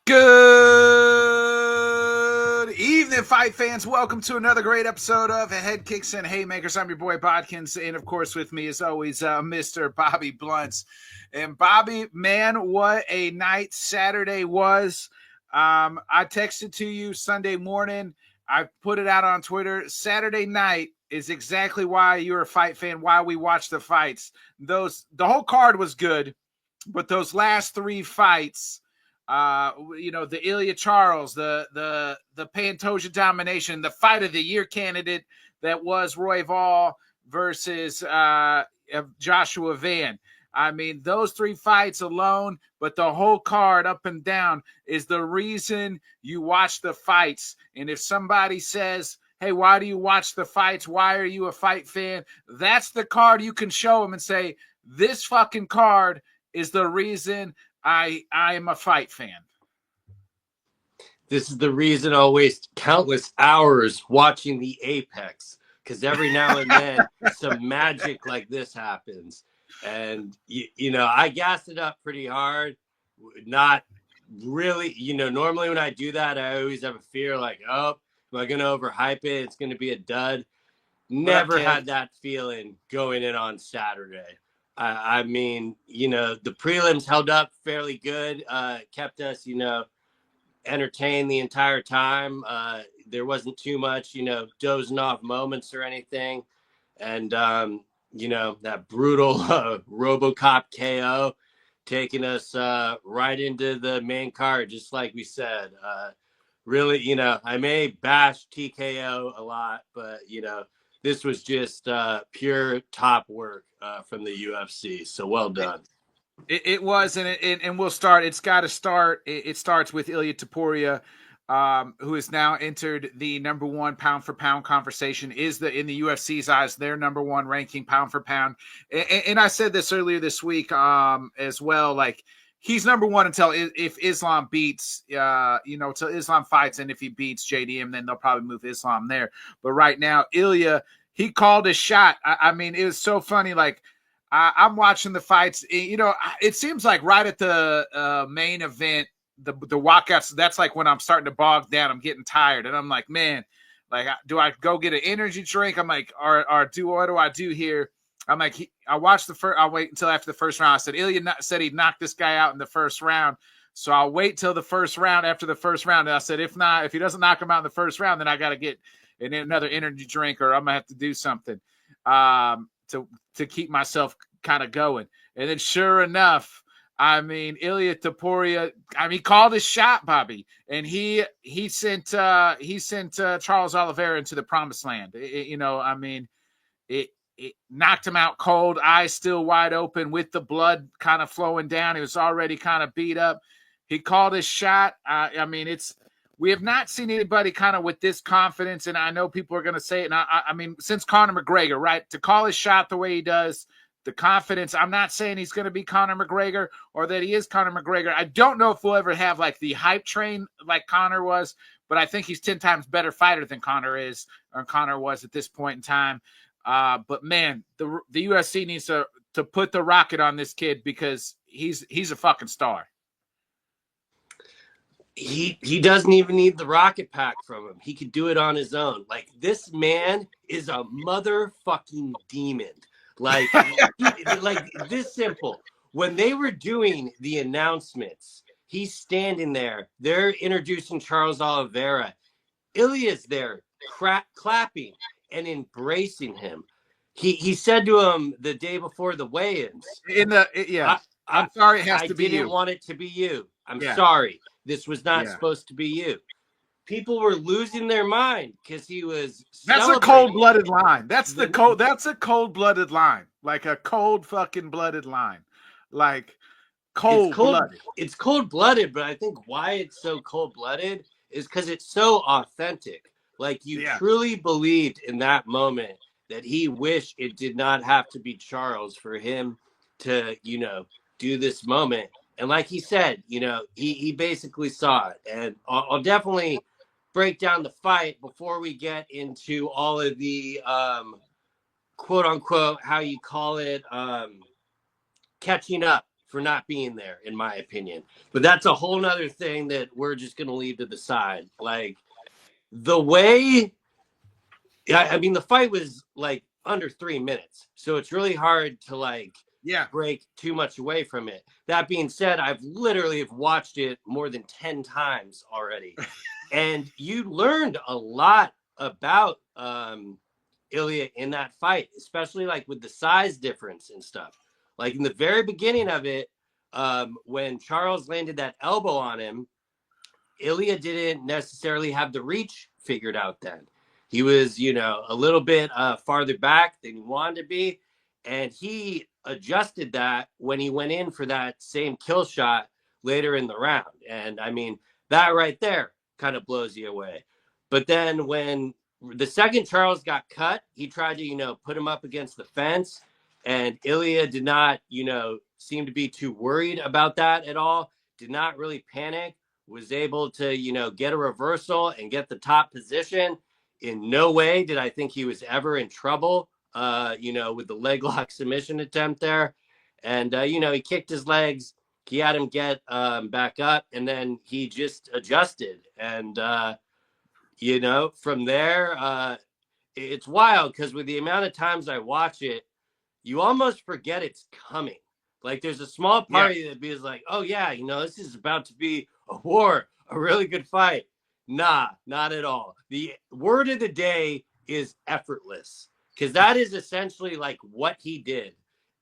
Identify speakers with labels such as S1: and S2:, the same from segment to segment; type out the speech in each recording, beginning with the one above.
S1: Good evening, fight fans. Welcome to another great episode of Headkicks and Haymakers. I'm your boy Bodkins, and of course, with me as always, Mr. Bobby Blunts. And Bobby, man, what a night Saturday was. I texted to you Sunday morning. I put it out on Twitter. Saturday night is exactly why you're a fight fan, why we watch the fights. The whole card was good, but those last three fights, the Ilya Charles, the Pantoja domination, the fight of the year candidate that was Royval versus Joshua Van. I mean, those three fights alone, but the whole card up and down is the reason you watch the fights. And if somebody says, hey, why do you watch the fights? Why are you a fight fan? That's the card you can show them and say, this fucking card is the reason I am a fight fan.
S2: This is the reason I waste countless hours watching the Apex, because every now and then some magic like this happens. And, I gassed it up pretty hard. Not really, normally when I do that, I always have a fear like, oh, am I going to overhype it? It's going to be a dud. Never had that feeling going in on Saturday. I mean, the prelims held up fairly good, kept us, entertained the entire time. There wasn't too much, dozing off moments or anything. And, that brutal RoboCop KO taking us right into the main card, just like we said. Really, I may bash TKO a lot, but, this was just pure top work from the UFC. So well done.
S1: It was, and we'll start. It's got to start. It starts with Ilya Topuria, who has now entered the number one pound for pound conversation. Is in the UFC's eyes their number one ranking pound for pound? And I said this earlier this week as well. Like, he's number one until if Islam beats, till Islam fights, and if he beats JDM, then they'll probably move Islam there. But right now, Ilya, he called his shot. I mean, it was so funny. Like, I'm watching the fights. It seems like right at the main event, the walkouts, that's like when I'm starting to bog down. I'm getting tired, and I'm like, man, like, do I go get an energy drink? I'm like, or what do I do here? I'm like, I watched the first. I'll wait until after the first round. I said Ilya said he'd knock this guy out in the first round, so I'll wait till the first round. After the first round, and I said, if he doesn't knock him out in the first round, then I got to get another energy drink, or I'm gonna have to do something to keep myself kind of going. And then sure enough, I mean, Ilya Topuria, he called his shot, Bobby, and he sent Charles Oliveira into the promised land. It knocked him out cold, eyes still wide open with the blood kind of flowing down. He was already kind of beat up. He called his shot. We have not seen anybody kind of with this confidence, and I know people are going to say it. And I mean, since Conor McGregor, right, to call his shot the way he does, the confidence. I'm not saying he's going to be Conor McGregor or that he is Conor McGregor. I don't know if we'll ever have like the hype train like Conor was, but I think he's 10 times better fighter than Conor is, or Conor was at this point in time. But man, the UFC needs to put the rocket on this kid, because he's a fucking star.
S2: He doesn't even need the rocket pack from him. He could do it on his own. Like, this man is a motherfucking demon. Like, like this simple. When they were doing the announcements, he's standing there. They're introducing Charles Oliveira. Ilya's there, clapping and embracing him. He said to him the day before the weigh-ins,
S1: I'm sorry, it has to be you.
S2: I didn't want it to be you. I'm sorry. This was not supposed to be you. People were losing their mind because he was.
S1: That's a cold-blooded line. That's a cold-blooded line. Like a cold fucking blooded line. Like cold-blooded.
S2: It's cold-blooded, but I think why it's so cold-blooded is because it's so authentic. Like, you truly believed in that moment that he wished it did not have to be Charles for him to, do this moment. And like he said, he basically saw it. And I'll definitely break down the fight before we get into all of the quote unquote, how you call it, catching up for not being there, in my opinion. But that's a whole nother thing that we're just going to leave to the side. Like, the way, I mean, the fight was like under 3 minutes. So it's really hard to like break too much away from it. That being said, I've literally watched it more than 10 times already. And you learned a lot about Ilya in that fight, especially like with the size difference and stuff. Like in the very beginning of it, when Charles landed that elbow on him, Ilya didn't necessarily have the reach figured out then. He was, you know, a little bit farther back than he wanted to be. And he adjusted that when he went in for that same kill shot later in the round. And I mean, that right there kind of blows you away. But then when the second Charles got cut, he tried to, you know, put him up against the fence. And Ilya did not, you know, seem to be too worried about that at all. Did not really panic. Was able to, you know, get a reversal and get the top position. In no way did I think he was ever in trouble, you know, with the leg lock submission attempt there. And, you know, he kicked his legs. He had him get back up, and then he just adjusted. And, you know, from there, it's wild because with the amount of times I watch it, you almost forget it's coming. Like there's a small part of you that is like, oh yeah, you know, this is about to be a war, a really good fight. Nah, not at all. The word of the day is effortless, because that is essentially like what he did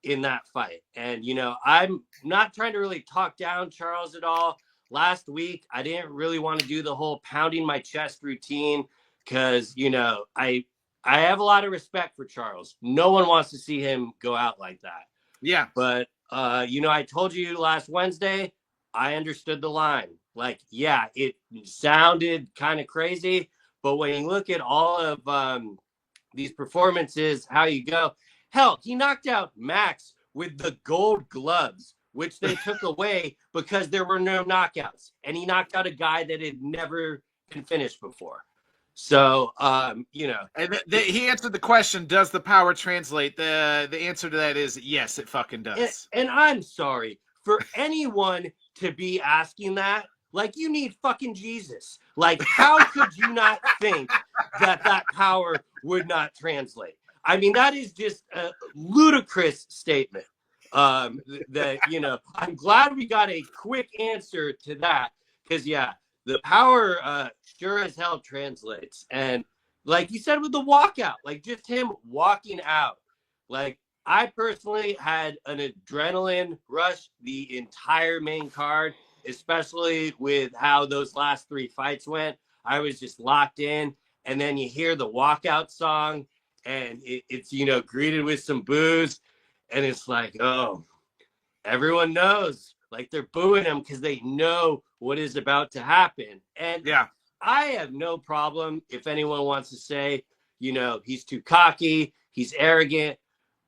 S2: in that fight. And, you know, I'm not trying to really talk down Charles at all. Last week, I didn't really want to do the whole pounding my chest routine because, you know, I have a lot of respect for Charles. No one wants to see him go out like that.
S1: Yeah.
S2: But, you know, I told you last Wednesday, I understood the line. Like, yeah, it sounded kind of crazy. But when you look at all of these performances, how you go, hell, he knocked out Max with the gold gloves, which they took away because there were no knockouts. And he knocked out a guy that had never been finished before. So, you know.
S1: And he answered the question, does the power translate? The answer to that is yes, it fucking does.
S2: And I'm sorry for anyone to be asking that. Like, you need fucking Jesus. Like, how could you not think that power would not translate? I mean, that is just a ludicrous statement. That, you know, I'm glad we got a quick answer to that. Because, yeah, the power sure as hell translates. And like you said with the walkout, like just him walking out. Like, I personally had an adrenaline rush the entire main card, especially with how those last three fights went. I was just locked in. And then you hear the walkout song, and it's, you know, greeted with some boos. And it's like, oh, everyone knows. Like, they're booing him because they know what is about to happen. And
S1: yeah,
S2: I have no problem if anyone wants to say, you know, he's too cocky, he's arrogant.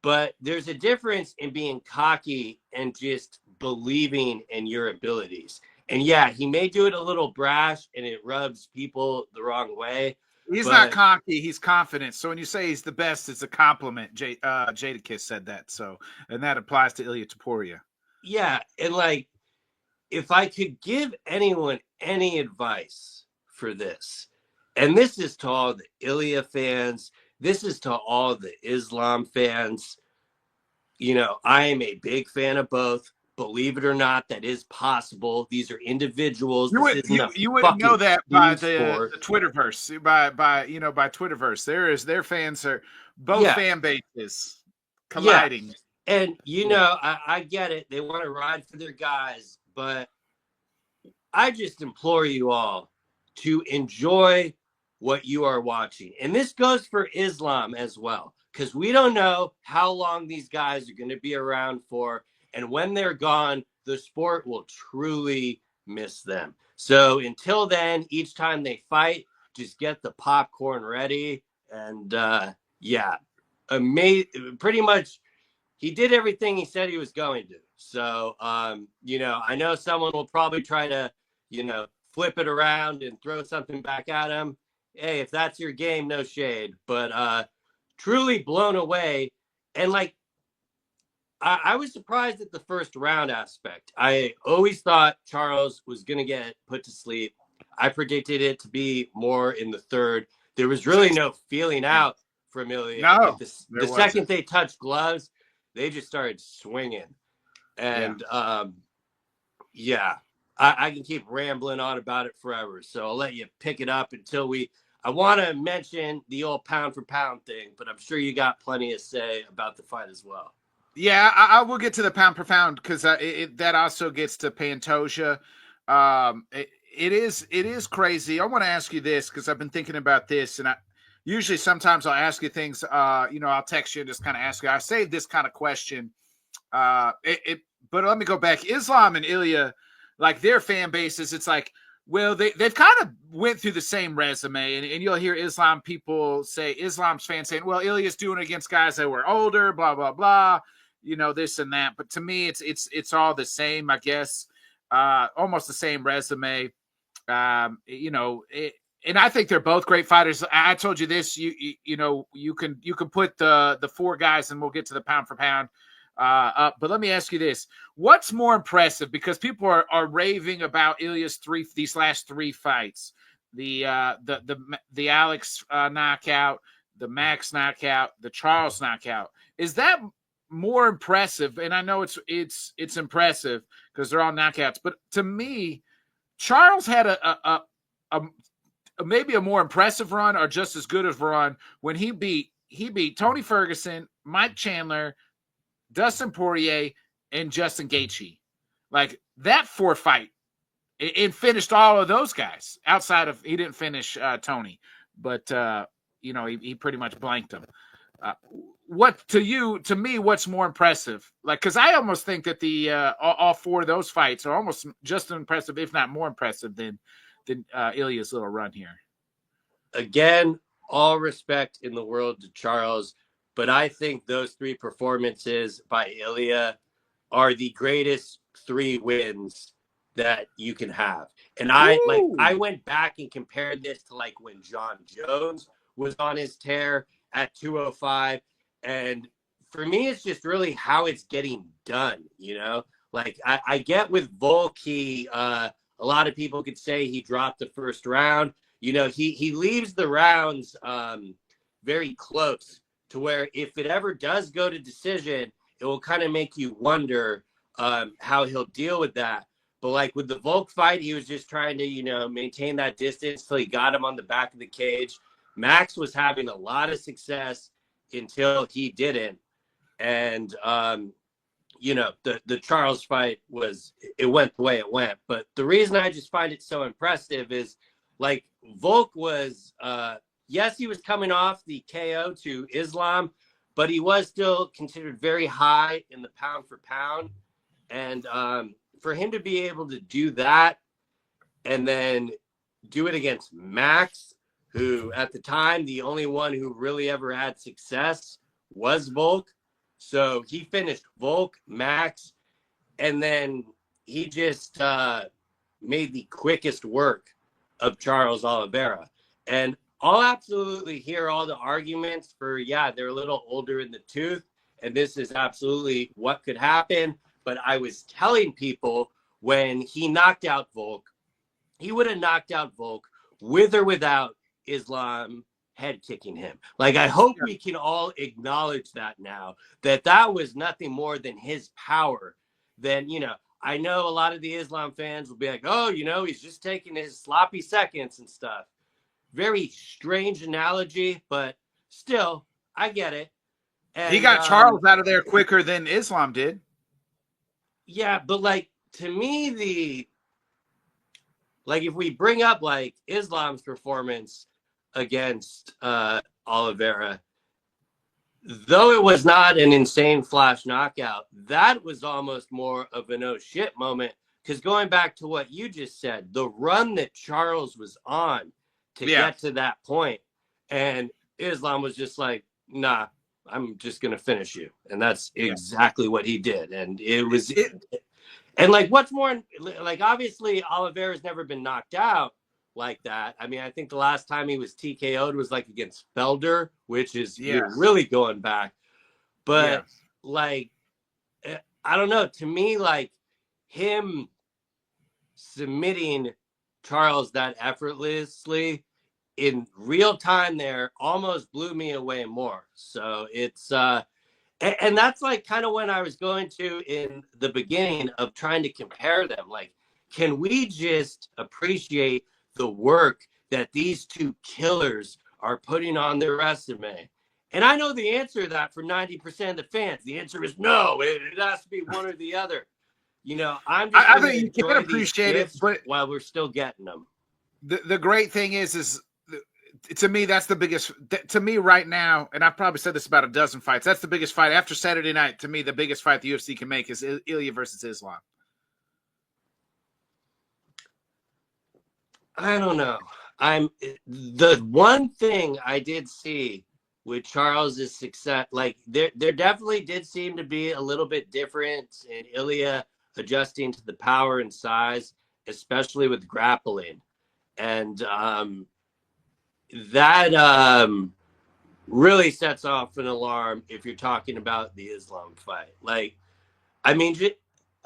S2: But there's a difference in being cocky and just believing in your abilities. And yeah, he may do it a little brash and it rubs people the wrong way.
S1: He's not cocky, he's confident. So when you say he's the best, it's a compliment. Jadakiss said that. So, and that applies to Ilia Topuria.
S2: Yeah. And like, if I could give anyone any advice for this, and this is to all the Ilya fans, this is to all the Islam fans. You know, I am a big fan of both. Believe it or not, that is possible. These are individuals.
S1: You wouldn't know that by the Twitterverse, by Twitterverse. Their fans are both fan bases colliding.
S2: Yeah. And you know, I get it. They want to ride for their guys, but I just implore you all to enjoy what you are watching. And this goes for Islam as well, because we don't know how long these guys are going to be around for. And when they're gone, the sport will truly miss them. So until then, each time they fight, just get the popcorn ready. And yeah, pretty much he did everything he said he was going to. So, you know, I know someone will probably try to, you know, flip it around and throw something back at him. Hey, if that's your game, no shade. But truly blown away. And like, I was surprised at the first round aspect. I always thought Charles was going to get put to sleep. I predicted it to be more in the third. There was really no feeling out from Ilya, but
S1: No,
S2: the
S1: there
S2: second
S1: wasn't.
S2: they touched gloves, they just started swinging.
S1: Yeah.
S2: And yeah, I can keep rambling on about it forever. So I'll let you pick it up until we. I want to mention the old pound for pound thing, but I'm sure you got plenty to say about the fight as well.
S1: Yeah, I will get to the pound per pound because that also gets to Pantoja. It is crazy. I want to ask you this because I've been thinking about this, and I usually sometimes I'll ask you things. I'll text you and just kind of ask you. I saved this kind of question. But let me go back. Islam and Ilya, like their fan bases, it's like, well, they've kind of went through the same resume, and you'll hear Islam people say, Islam's fans saying, well, Ilya's doing it against guys that were older, blah blah blah, this and that. But to me, it's all the same, I guess, almost the same resume. And I think they're both great fighters. I told you this, you can put the four guys, and we'll get to the pound for pound up. But let me ask you this: what's more impressive? Because people are raving about Ilya's these last three fights, the Alex knockout, the Max knockout, the Charles knockout. Is that more impressive? And I know it's impressive because they're all knockouts. But to me, Charles had a maybe a more impressive run or just as good of a run when he beat Tony Ferguson, Mike Chandler, Dustin Poirier, and Justin Gaethje. Like that four fight, it finished all of those guys outside of, he didn't finish Tony, but he pretty much blanked them. What to me, what's more impressive? Like, because I almost think that the all four of those fights are almost just as impressive, if not more impressive than Ilya's little run here.
S2: Again, all respect in the world to Charles, but I think those three performances by Ilya are the greatest three wins that you can have. And I went back and compared this to like when John Jones was on his tear at 205. And for me, it's just really how it's getting done, Like I get with Volk, a lot of people could say he dropped the first round. He leaves the rounds very close to where if it ever does go to decision, it will kind of make you wonder how he'll deal with that. But like with the Volk fight, he was just trying to, maintain that distance till he got him on the back of the cage. Max was having a lot of success until he didn't. And, the Charles fight it went the way it went. But the reason I just find it so impressive is like Volk was, yes, he was coming off the KO to Islam, but he was still considered very high in the pound for pound. And for him to be able to do that and then do it against Max, who at the time, the only one who really ever had success was Volk. So he finished Volk, Max, and then he just made the quickest work of Charles Oliveira. And I'll absolutely hear all the arguments for, they're a little older in the tooth, and this is absolutely what could happen. But I was telling people when he knocked out Volk, he would have knocked out Volk with or without Islam head kicking him. Like, I hope we can all acknowledge that now, that was nothing more than his power. Then, I know a lot of the Islam fans will be like, oh, he's just taking his sloppy seconds and stuff. Very strange analogy, but still, I get it. And,
S1: he got Charles out of there quicker than Islam did.
S2: Yeah, but like to me, if we bring up like Islam's performance against Oliveira, though it was not an insane flash knockout, that was almost more of an oh shit moment. Because going back to what you just said, the run that Charles was on to get to that point, and Islam was just like, nah, I'm just going to finish you. And that's exactly what he did. And it was, and like, what's more, like, obviously Oliveira's never been knocked out like that. I mean, I think the last time he was TKO'd was like against Felder, which is you're really going back. But like, I don't know. To me, like him submitting Charles that effortlessly in real time there almost blew me away more. So it's and that's like kind of when I was going to in the beginning of trying to compare them. Like, can we just appreciate the work that these two killers are putting on their resume? And I know the answer to that for 90% of the fans. The answer is no. It has to be one or the other. You know, I'm just
S1: I
S2: going to
S1: think you can
S2: enjoy these
S1: appreciate it,
S2: gifts
S1: but
S2: while we're still getting them.
S1: the great thing is to me that's the biggest to me right now, and I've probably said this about a dozen fights. That's the biggest fight after Saturday night. To me, the biggest fight the UFC can make is Ilya versus Islam.
S2: I don't know. I'm the one thing I did see with Charles's success, like there definitely did seem to be a little bit difference in Ilya adjusting to the power and size, especially with grappling. And that really sets off an alarm if you're talking about the Islam fight. Like, I mean,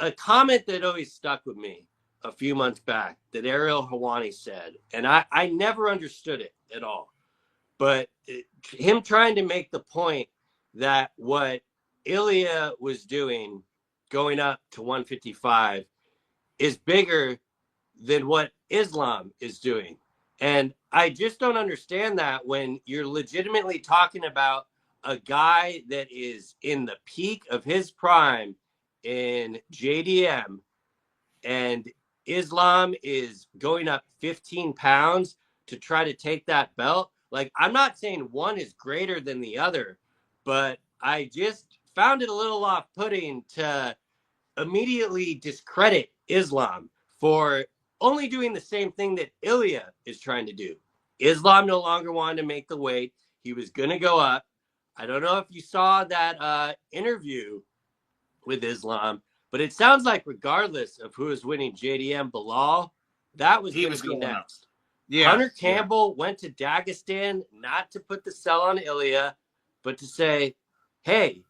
S2: a comment that always stuck with me a few months back that Ariel Hawani said, and I never understood it at all, but him trying to make the point that what Ilya was doing going up to 155 is bigger than what Islam is doing. And I just don't understand that when you're legitimately talking about a guy that is in the peak of his prime in JDM and Islam is going up 15 pounds to try to take that belt. Like, I'm not saying one is greater than the other, but I just found it a little off-putting to immediately discredit Islam for only doing the same thing that Ilya is trying to do. Islam no longer wanted to make the weight. He was going to go up. I don't know if you saw that interview with Islam, but it sounds like regardless of who is winning JDM, Bilal, that was going to be next.
S1: Yeah,
S2: Hunter Campbell went to Dagestan not to put the sell on Ilya, but to say, hey,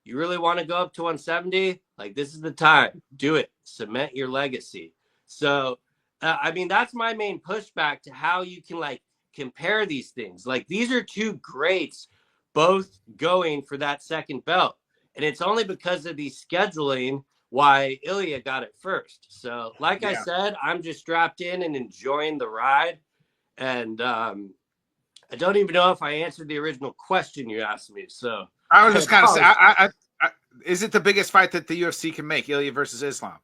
S2: you really want to go up to 170? Like, this is the time. Do it. Cement your legacy. So, I mean, that's my main pushback to how you can, like, compare these things. Like, these are two greats both going for that second belt. And it's only because of the scheduling why Ilya got it first. So, like I said, I'm just strapped in and enjoying the ride. And I don't even know if I answered the original question you asked me. So
S1: I was just kind of saying, is it the biggest fight that the UFC can make, Ilya versus Islam?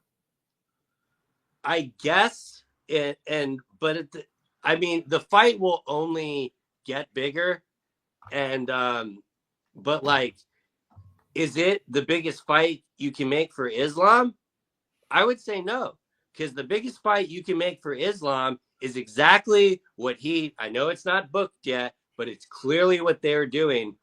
S2: I guess I mean, the fight will only get bigger. And but like, is it the biggest fight you can make for Islam? I would say no, because the biggest fight you can make for Islam is exactly what I know it's not booked yet, but it's clearly what they're doing.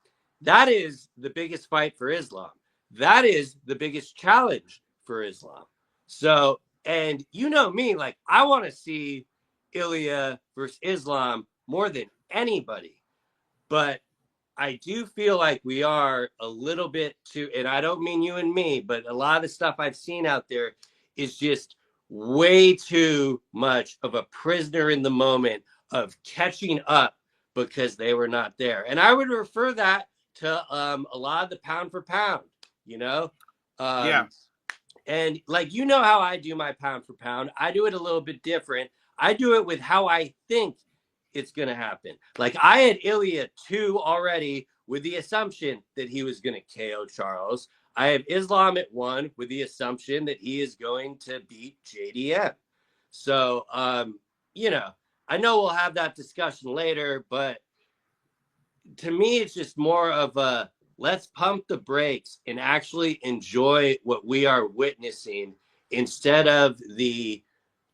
S2: That is the biggest fight for Islam. That is the biggest challenge for Islam. So, and you know me, like, I want to see Ilya versus Islam more than anybody. But I do feel like we are a little bit too, and I don't mean you and me, but a lot of the stuff I've seen out there is just way too much of a prisoner in the moment of catching up because they were not there. And I would refer that to a lot of the pound for pound, you know? And like, you know how I do my pound for pound. I do it a little bit different. I do it with how I think it's going to happen. Like, I had Ilya 2 already with the assumption that he was going to KO Charles. I have Islam at 1 with the assumption that he is going to beat JDM. So, you know, I know we'll have that discussion later, but to me, it's just more of a let's pump the brakes and actually enjoy what we are witnessing instead of the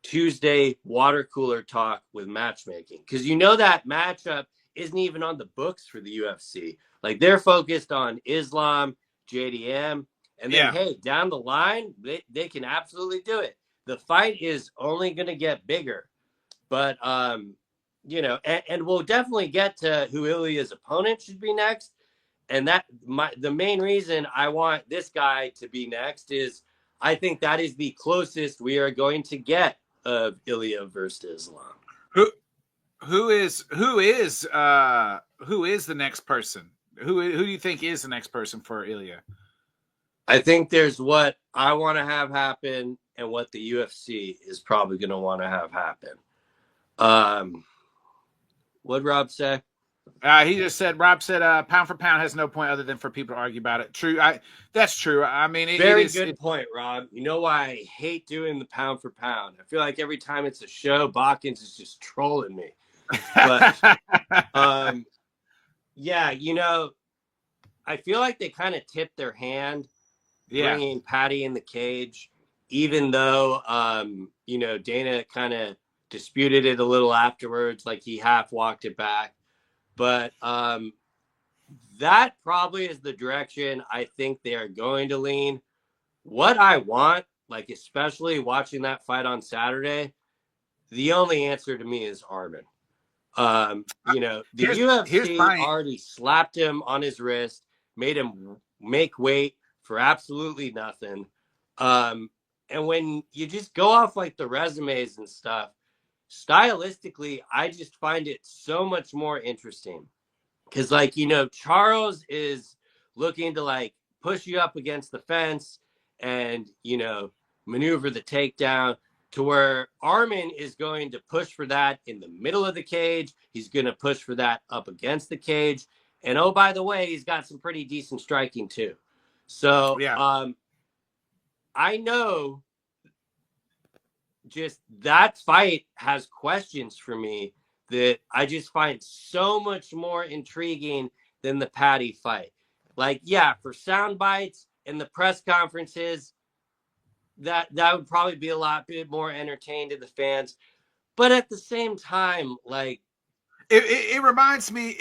S2: Tuesday water cooler talk with matchmaking. Because you know that matchup isn't even on the books for the UFC. Like, they're focused on Islam, JDM, and then, hey, down the line, they can absolutely do it. The fight is only going to get bigger. But, you know, and we'll definitely get to who Ilya's opponent should be next. And the main reason I want this guy to be next is I think that is the closest we are going to get of Ilya versus Islam.
S1: Who is the next person? Who do you think is the next person for Ilya?
S2: I think there's what I want to have happen and what the UFC is probably going to want to have happen. What'd Rob say?
S1: He just said, Rob said, pound for pound has no point other than for people to argue about it. True. That's true. I mean,
S2: Very good point, Rob. You know why I hate doing the pound for pound? I feel like every time it's a show, Botkins is just trolling me. But, yeah, you know, I feel like they kind of tipped their hand bringing Patty in the cage, even though, you know, Dana kind of disputed it a little afterwards, like he half walked it back. But that probably is the direction I think they are going to lean. What I want, like especially watching that fight on Saturday, the only answer to me is Armin. You know, the UFC already slapped him on his wrist, made him make weight for absolutely nothing. And when you just go off like the resumes and stuff, stylistically, I just find it so much more interesting. Because, like, you know, Charles is looking to, like, push you up against the fence and, you know, maneuver the takedown, to where Armin is going to push for that in the middle of the cage. He's going to push for that up against the cage. And, oh, by the way, he's got some pretty decent striking, too. So, I know just that fight has questions for me that I just find so much more intriguing than the Patty fight. Like, yeah, for sound bites and the press conferences, that would probably be a lot bit more entertaining to the fans. But at the same time, like,
S1: it reminds me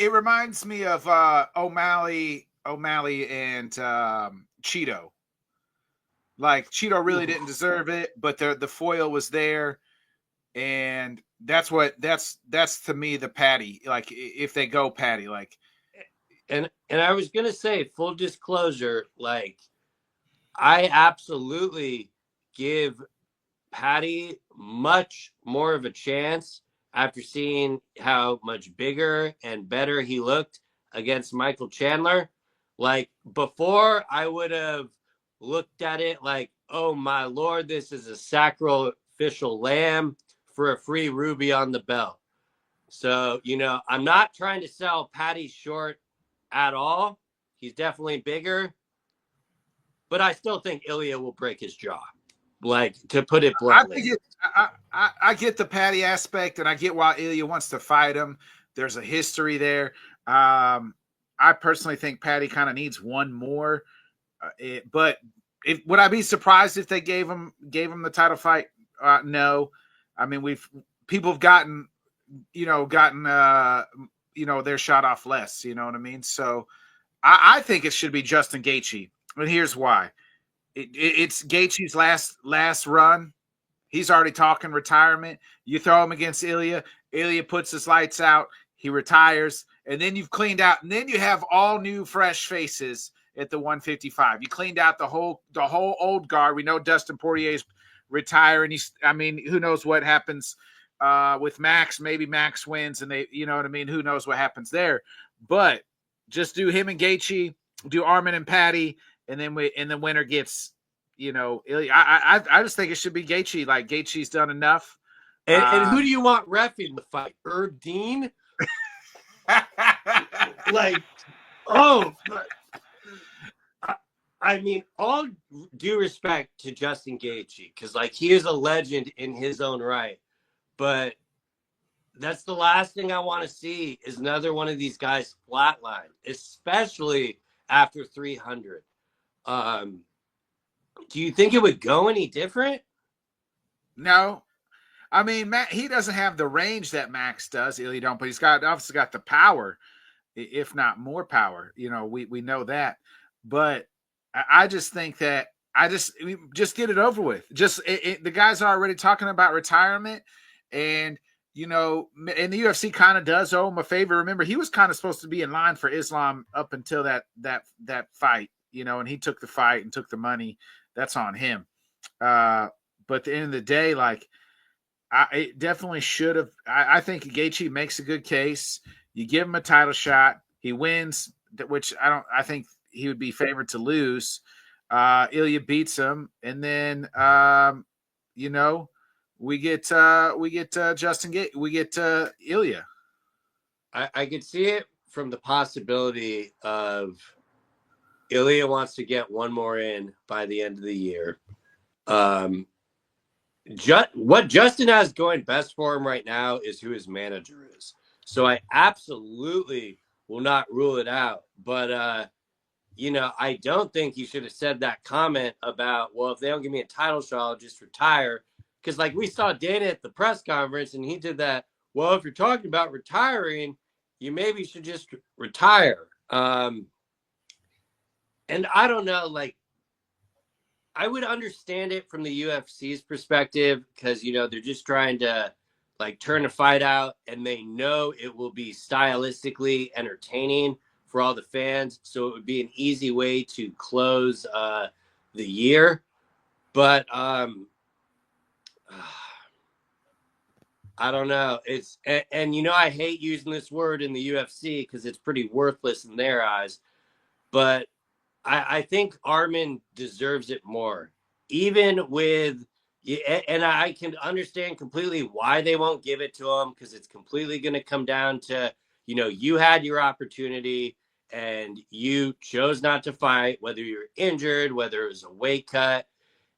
S1: of O'Malley and Cheeto. Like, Cheeto really didn't deserve it, but the foil was there. And that's to me the Patty. Like, if they go Patty, like,
S2: and I was gonna say, full disclosure, like, I absolutely give Patty much more of a chance after seeing how much bigger and better he looked against Michael Chandler. Like, before, I would have looked at it like, oh my Lord, this is a sacrificial lamb for a free ruby on the belt. So, you know, I'm not trying to sell Patty short at all. He's definitely bigger, but I still think Ilya will break his jaw. Like, to put it bluntly.
S1: I get the Patty aspect, and I get why Ilya wants to fight him. There's a history there. I personally think Patty kind of needs one more. But would I be surprised if they gave him the title fight? No. I mean, people have gotten their shot off less. You know what I mean? So I think it should be Justin Gaethje, and here's why. It's Gaethje's last run. He's already talking retirement. You throw him against Ilya. Ilya puts his lights out. He retires, and then you've cleaned out, and then you have all new, fresh faces at the 155. You cleaned out the whole old guard. We know Dustin Poirier's retiring. Who knows what happens with Max? Maybe Max wins, and they, you know what I mean? Who knows what happens there? But just do him and Gaethje, do Armin and Patty, and then the winner gets, Ilya. I just think it should be Gaethje. Like, Gaethje's done enough.
S2: And who do you want reffing the fight? Herb Dean? Like, oh, I mean, all due respect to Justin Gaethje, because, like, he is a legend in his own right. But that's the last thing I want to see is another one of these guys flatline, especially after 300. Do you think it would go any different?
S1: No. I mean, he doesn't have the range that Max does. Ilya don't, but he's obviously got the power, if not more power. You know, we know that. But I just think that just get it over with. The guys are already talking about retirement, and you know, and the UFC kind of does owe him a favor. Remember, he was kind of supposed to be in line for Islam up until that fight, you know, and he took the fight and took the money. That's on him. But at the end of the day, like, it definitely should have. I think Gaethje makes a good case. You give him a title shot, he wins, which I think he would be favored to lose. Ilya beats him, and then you know, we get Justin Gaethje, we get Ilya.
S2: I could see it from the possibility of Ilya wants to get one more in by the end of the year. What Justin has going best for him right now is who his manager is. So I absolutely will not rule it out. But, you know, I don't think you should have said that comment about, well, if they don't give me a title shot, I'll just retire. Because, like, we saw Dana at the press conference, and he did that, well, if you're talking about retiring, you maybe should just retire. And I don't know, like, I would understand it from the UFC's perspective because, you know, they're just trying to, like, turn a fight out, and they know it will be stylistically entertaining for all the fans. So it would be an easy way to close the year. But I don't know. And, you know, I hate using this word in the UFC because it's pretty worthless in their eyes. But I think Armin deserves it more, even with, and I can understand completely why they won't give it to him, because it's completely going to come down to, you know, you had your opportunity and you chose not to fight, whether you're injured, whether it was a weight cut.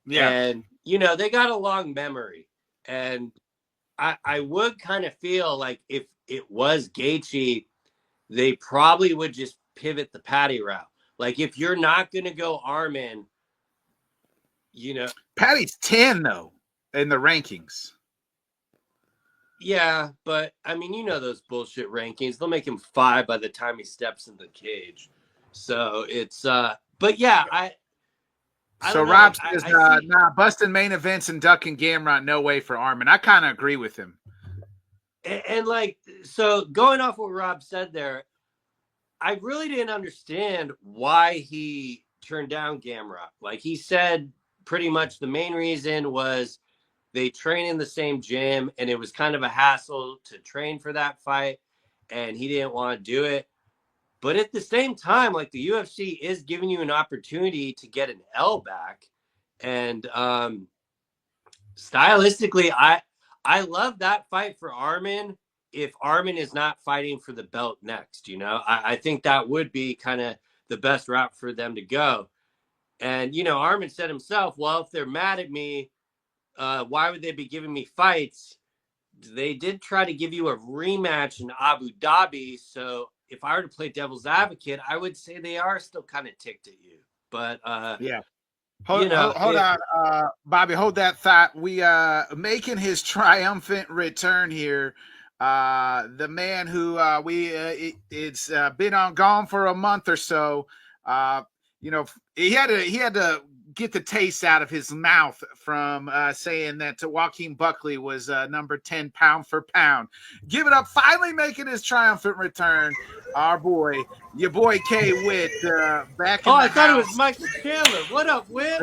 S1: Yeah.
S2: And, you know, they got a long memory. And I would kind of feel like if it was Gaethje, they probably would just pivot the Patty route. Like, if you're not going to go Armin, you know.
S1: Patty's 10, though, in the rankings.
S2: Yeah, but, I mean, you know those bullshit rankings. They'll make him 5 by the time he steps in the cage. So, it's, but, yeah,
S1: So Rob says, nah, busting main events and ducking Gamrot, no way for Armin. I kind of agree with him.
S2: And, like, so going off what Rob said there, I really didn't understand why he turned down Gamrot. Like, he said pretty much the main reason was they train in the same gym, and it was kind of a hassle to train for that fight, and he didn't want to do it. But at the same time, like, the UFC is giving you an opportunity to get an L back. And stylistically, I love that fight for Armin. If Armin is not fighting for the belt next, you know, I think that would be kind of the best route for them to go. And, you know, Armin said himself, well, if they're mad at me, why would they be giving me fights? They did try to give you a rematch in Abu Dhabi. So if I were to play devil's advocate, I would say they are still kind of ticked at you. But
S1: yeah. Hold on, Bobby, hold that thought. We making his triumphant return here. The man who it's been gone for a month or so. You know, he had to get the taste out of his mouth from saying that Joaquin Buckley was number 10 pound for pound. Give it up, finally making his triumphant return. Your boy K Witt back in the
S2: I thought
S1: house.
S2: it was Michael Chandler. What up, Witt?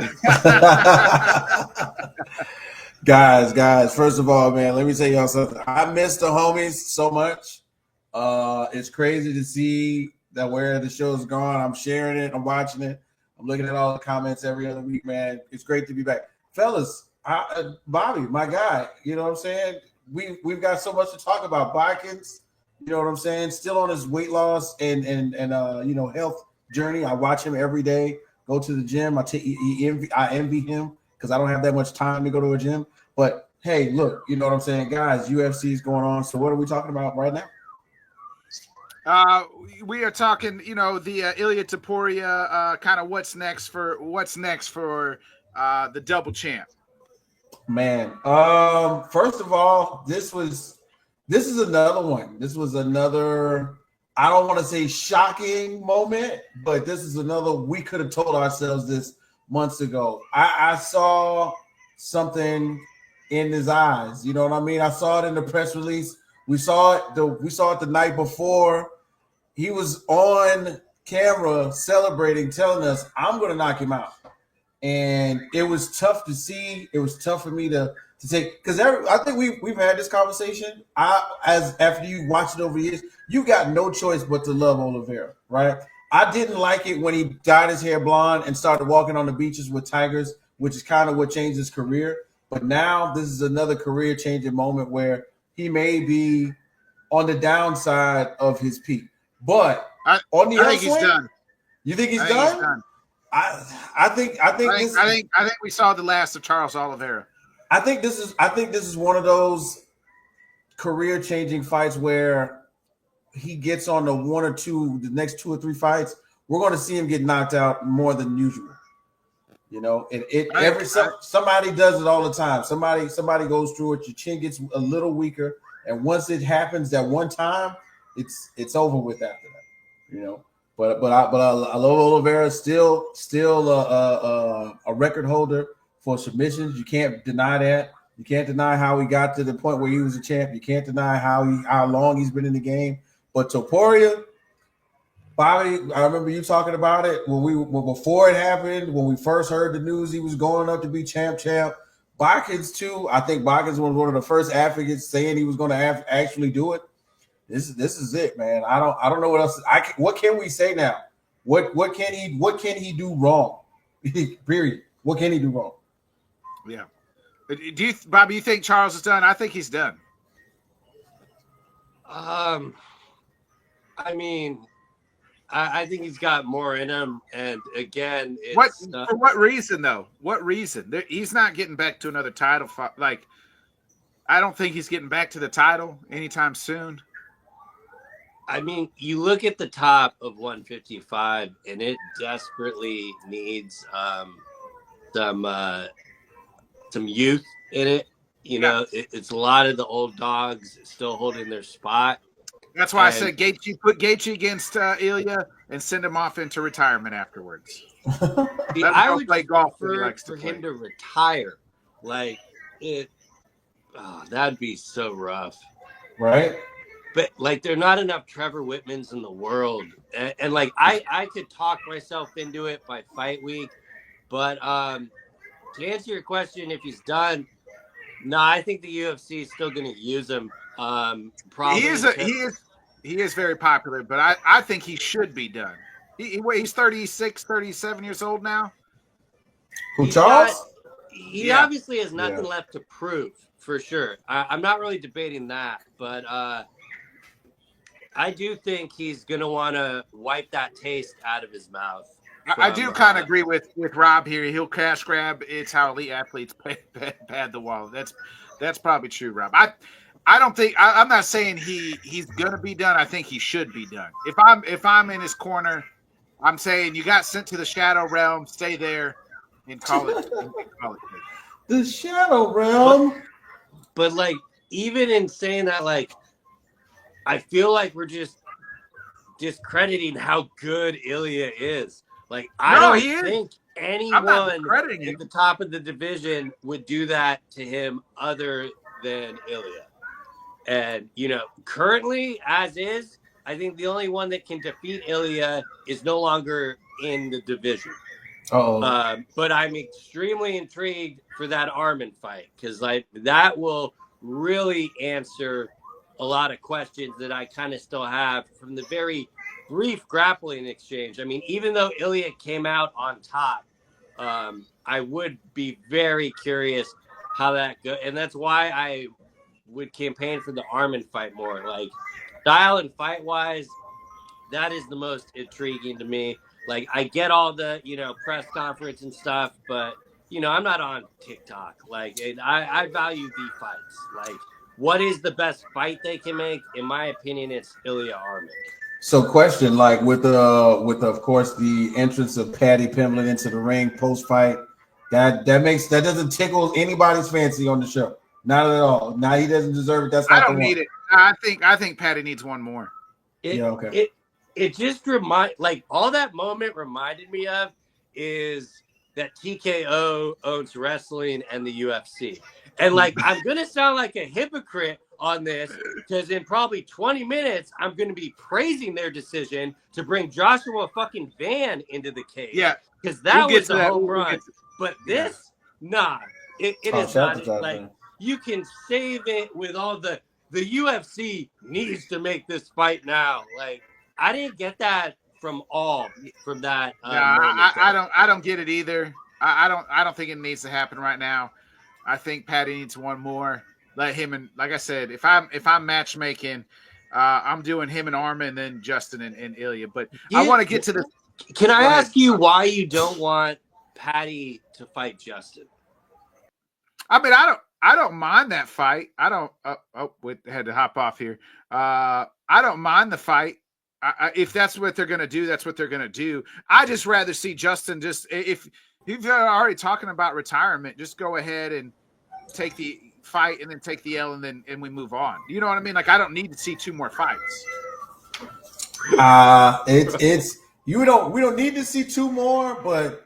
S3: Guys, first of all, man, let me tell y'all something. I miss the homies so much. It's crazy to see that where the show's gone. I'm sharing it. I'm watching it. I'm looking at all the comments every other week, man. It's great to be back. Fellas, Bobby, my guy, you know what I'm saying? We've got so much to talk about. Bikins, you know what I'm saying? Still on his weight loss and you know, health journey. I watch him every day. Go to the gym. I envy him because I don't have that much time to go to a gym. But hey, look, you know what I'm saying, guys? UFC is going on. So what are we talking about right now?
S1: We are talking, you know, the Ilya Topuria, kind of what's next for the double champ.
S3: Man, first of all, this is another one. This was another, I don't want to say shocking moment, but this is another, we could have told ourselves this months ago. I saw something in his eyes. You know what I mean? I saw it in the press release. We saw it the night before. He was on camera celebrating, telling us, "I'm going to knock him out." And it was tough to see. It was tough for me to take, because I think we've had this conversation. As after you watch it over years, you got no choice but to love Oliveira, right? I didn't like it when he dyed his hair blonde and started walking on the beaches with tigers, which is kind of what changed his career. But now this is another career-changing moment where he may be on the downside of his peak. But on the
S1: I think he's
S3: upswing,
S1: done.
S3: you think he's
S1: I
S3: done?
S1: think he's done.
S3: I think
S1: we saw the last of Charles Oliveira.
S3: I think this is one of those career-changing fights where he gets on the next 2 or 3 fights, we're going to see him get knocked out more than usual. You know, somebody does it all the time. Somebody goes through it. Your chin gets a little weaker, and once it happens that one time, it's over with after that. You know, but I love Oliveira. Still a record holder for submissions. You can't deny that. You can't deny how he got to the point where he was a champ. You can't deny how long he's been in the game. But Topuria, Bobby, I remember you talking about it before it happened, when we first heard the news he was going up to be champ. Botkins too. I think Botkins was one of the first advocates saying he was going to actually do it. This is it, man. I don't know what else. What can we say now? What can he do wrong? Period. What can he do wrong?
S1: Yeah. Bobby, you think Charles is done? I think he's done.
S2: I mean, I think he's got more in him, and again,
S1: for what reason though? What reason? He's not getting back to another title fight. Like, I don't think he's getting back to the title anytime soon.
S2: I mean, you look at the top of 155, and it desperately needs some youth in it. You know, it's a lot of the old dogs still holding their spot.
S1: That's why I said Gaethje, put Gaethje against Ilya and send him off into retirement afterwards.
S2: I would
S1: play golf
S2: for him to retire. Like that'd be so rough,
S3: right?
S2: But like, there are not enough Trevor Whitmans in the world, and like I could talk myself into it by fight week, but to answer your question, if he's done, no, I think the UFC is still going to use him. Probably
S1: he is very popular, but I think he should be done. He's 36, 37 years old now.
S3: Who, Charles?
S2: He obviously has nothing left to prove, for sure. I'm not really debating that, but I do think he's going to want to wipe that taste out of his mouth.
S1: I do kind of agree with Rob here. He'll cash grab. It's how elite athletes pad the wallet. That's probably true, Rob. I don't think I'm not saying he's gonna be done. I think he should be done. If I'm in his corner, I'm saying you got sent to the shadow realm. Stay there and call it.
S3: The shadow realm.
S2: But like, even in saying that, like, I feel like we're just discrediting how good Ilya is. Like, I don't think anyone at the top of the division would do that to him other than Ilya. And, you know, currently, as is, I think the only one that can defeat Ilya is no longer in the division. But I'm extremely intrigued for that Arman fight, because like that will really answer a lot of questions that I kind of still have from the very brief grappling exchange. I mean, even though Ilya came out on top, I would be very curious how that goes. And that's why I would campaign for the Arman fight more. Like, style and fight-wise, that is the most intriguing to me. Like, I get all the, you know, press conference and stuff, but, you know, I'm not on TikTok. Like, I value the fights. Like, what is the best fight they can make? In my opinion, it's Ilya Arman.
S3: So, question, like with of course the entrance of Paddy Pimblett into the ring post fight, that doesn't tickle anybody's fancy on the show. Not at all. Now he doesn't deserve it. That's not. I don't need
S1: it. I think Paddy needs one more.
S2: It just like all that moment reminded me of is that TKO owns wrestling and the UFC. And like, I'm going to sound like a hypocrite on this because in probably 20 minutes, I'm going to be praising their decision to bring Joshua fucking Van into the cage.
S1: Yeah.
S2: Because that
S1: get
S2: was
S1: to
S2: a
S1: that.
S2: home
S1: We'll
S2: run.
S1: get to-
S2: But
S1: yeah.
S2: this, nah, it
S3: Oh,
S2: is
S3: shout out
S2: not.
S3: to Josh
S2: Like,
S3: Van.
S2: you can save it with all the UFC needs to make this fight now. Like, I didn't get that from that
S1: No,
S2: moment.
S1: I don't get it either. I don't think it needs to happen right now. I think Patty needs one more. Let him, and like I said, if I'm matchmaking, I'm doing him and Arma and then Justin and Ilya. But I want to get to the.
S2: Can I
S1: Go ahead.
S2: ask you why you don't want Patty to fight Justin?
S1: I mean, I don't mind that fight. I don't. Had to hop off here. I don't mind the fight. If that's what they're gonna do, that's what they're gonna do. I just rather see Justin. Just if you're already talking about retirement, just go ahead and take the fight and then take the L and we move on. You know what I mean? Like I don't need to see 2 more fights.
S3: It's we don't need to see 2 more, but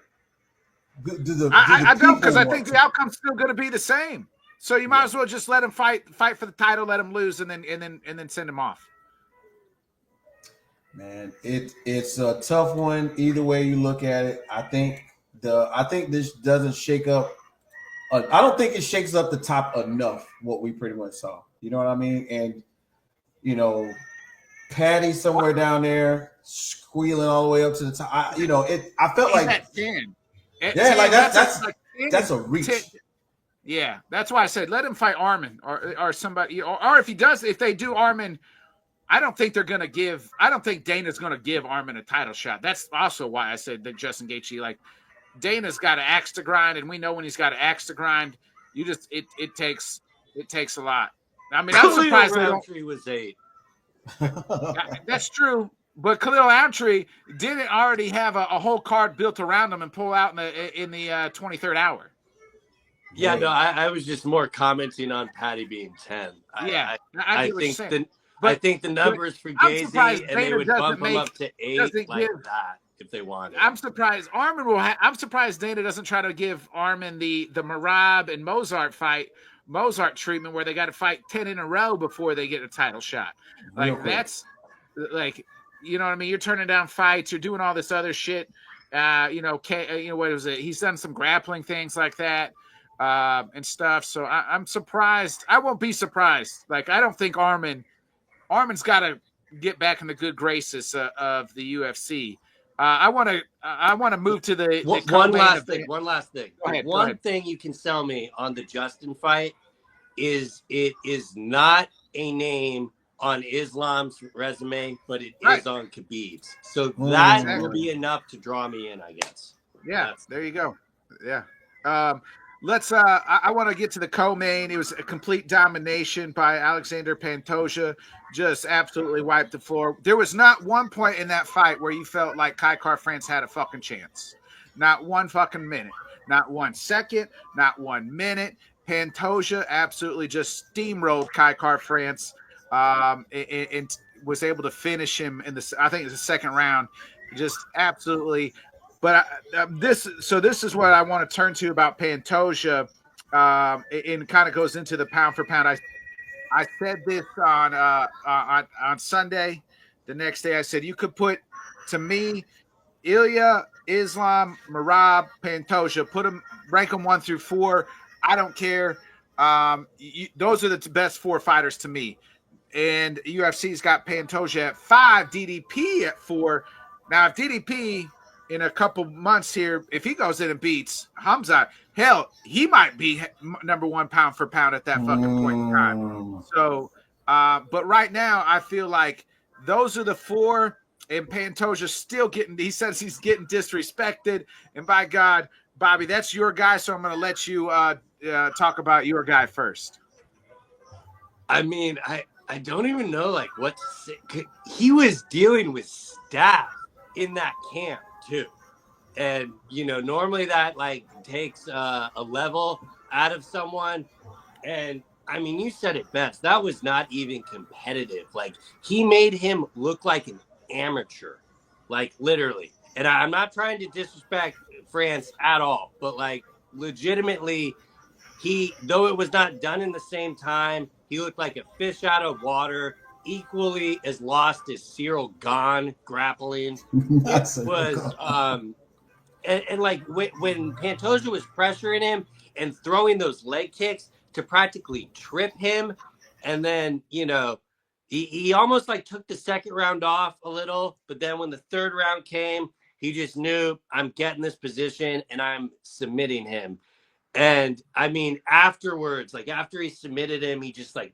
S1: I don't, because I think the outcome's still going to be the same. So you might as well just let him fight for the title, let him lose, and then send him off.
S3: Man, it's a tough one either way you look at it. I think this doesn't shake up. I don't think it shakes up the top enough. What we pretty much saw, you know what I mean? And Patty somewhere down there squealing all the way up to the top. I felt like
S1: at 10.
S3: That's a reach.
S1: 10. Yeah, that's why I said let him fight Armin or somebody, or if they do Armin, I don't think Dana's gonna give Armin a title shot. That's also why I said that Justin Gaethje, like Dana's got an axe to grind, and we know when he's got an axe to grind, it takes a lot. I mean, I'm surprised
S2: Roundtree was 8.
S1: That's true. But Khalil Roundtree didn't already have a whole card built around him and pull out in the 23rd hour.
S2: Yeah, no, I was just more commenting on Patty being 10.
S1: I
S2: think the numbers for Gaethje, and they would bump him up to 8 like that if they wanted.
S1: I'm surprised I'm surprised Dana doesn't try to give Armin the Marab and Mozart treatment where they got to fight 10 in a row before they get a title shot. Like that's like, you know what I mean? You're turning down fights. You're doing all this other shit. What was it? He's done some grappling things like that and stuff. So I'm surprised. I won't be surprised. Like I don't think Armin's got to get back in the good graces of the UFC. I want to move to the
S2: one last thing. One last thing.
S1: Go ahead,
S2: one thing you can sell me on the Justin fight is it is not a name on Islam's resume, but it is on Khabib's. So that will be enough to draw me in, I guess.
S1: Yeah, there you go. Yeah. Let's I want to get to the co-main. It was a complete domination by Alexander Pantoja. Just absolutely wiped the floor. There was not one point in that fight where you felt like Kai France had a fucking chance. Not one fucking minute. Not 1 second. Not 1 minute. Pantoja absolutely just steamrolled Kai France and was able to finish him in I think it was the second round. Just absolutely. But this is what I want to turn to about Pantoja. It kind of goes into the pound for pound. I said this on Sunday. The next day I said you could put, to me, Ilya, Islam, Merab, Pantoja, rank them 1 through 4. I don't care. Those are the best 4 fighters to me. And UFC's got Pantoja at 5, DDP at 4. Now, if DDP in a couple months here, if he goes in and beats Hamza, hell, he might be number 1 pound for pound at that fucking point in time. So, but right now, I feel like those are the 4, and Pantoja's still he says he's getting disrespected. And by God, Bobby, that's your guy, so I'm going to let you talk about your guy first.
S2: I mean, I don't even know like what to say. He was dealing with staff in that camp too, and normally that like takes a level out of someone. And I mean, you said it best. That was not even competitive. Like he made him look like an amateur, like literally. And I'm not trying to disrespect France at all, but like legitimately, though it was not done in the same time, he looked like a fish out of water, equally as lost as Cyril Gahn grappling. It was and like when Pantoja was pressuring him and throwing those leg kicks to practically trip him, and then he almost like took the second round off a little, but then when the third round came, he just knew, I'm getting this position and I'm submitting him. And I mean, afterwards, like after he submitted him, he just like,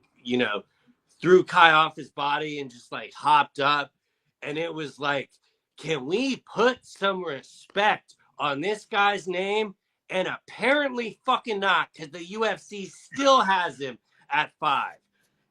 S2: threw Kai off his body and just like hopped up. And it was like, can we put some respect on this guy's name? And apparently fucking not, because the UFC still has him at 5.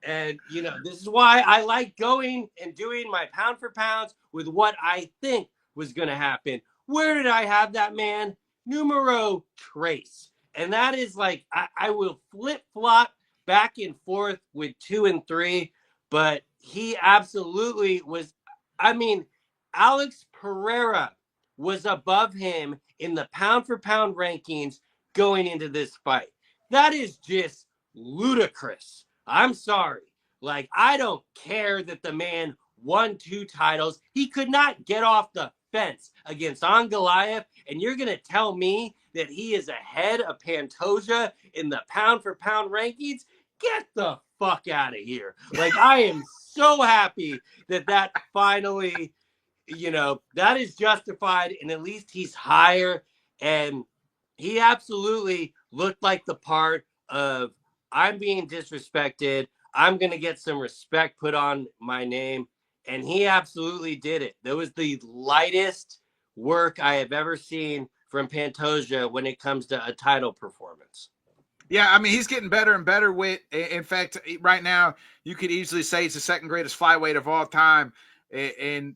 S2: And, this is why I like going and doing my pound for pounds with what I think was going to happen. Where did I have that man? Numero tres. And that is like, I will flip-flop back and forth with 2 and 3, but he absolutely was. I mean, Alex Pereira was above him in the pound-for-pound rankings going into this fight. That is just ludicrous. I'm sorry. Like, I don't care that the man won 2 titles. He could not get off the fence against Ankalaev, and you're going to tell me that he is ahead of Pantoja in the pound-for-pound rankings? Get the fuck out of here. Like, I am so happy that finally, that is justified, and at least he's higher, and he absolutely looked like the part of, I'm being disrespected, I'm going to get some respect put on my name. And he absolutely did it. That was the lightest work I have ever seen from Pantoja when it comes to a title performance.
S1: Yeah, I mean, he's getting better and better with. In fact, right now, you could easily say he's the second greatest flyweight of all time, and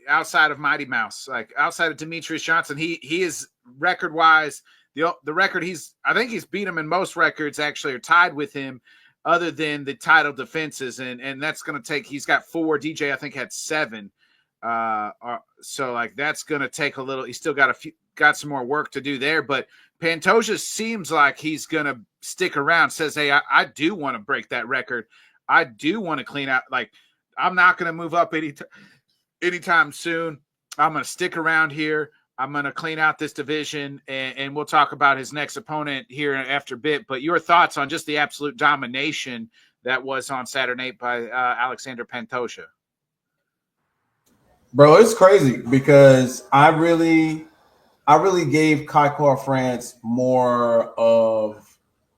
S1: outside of Mighty Mouse, like outside of Demetrius Johnson, he is record wise the record I think he's beat him in most records actually, or tied with him, other than the title defenses, and that's going to take. He's got 4. DJ I think had 7. So like that's going to take a little. He's still got some more work to do there, but Pantoja seems like he's going to stick around. Says, hey, I do want to break that record. I do want to clean out. Like, I'm not going to move up anytime soon. I'm going to stick around here. I'm going to clean out this division, and we'll talk about his next opponent here after a bit. But your thoughts on just the absolute domination that was on Saturday night by Alexander Pantoja?
S3: Bro, it's crazy because I really gave Kai France more of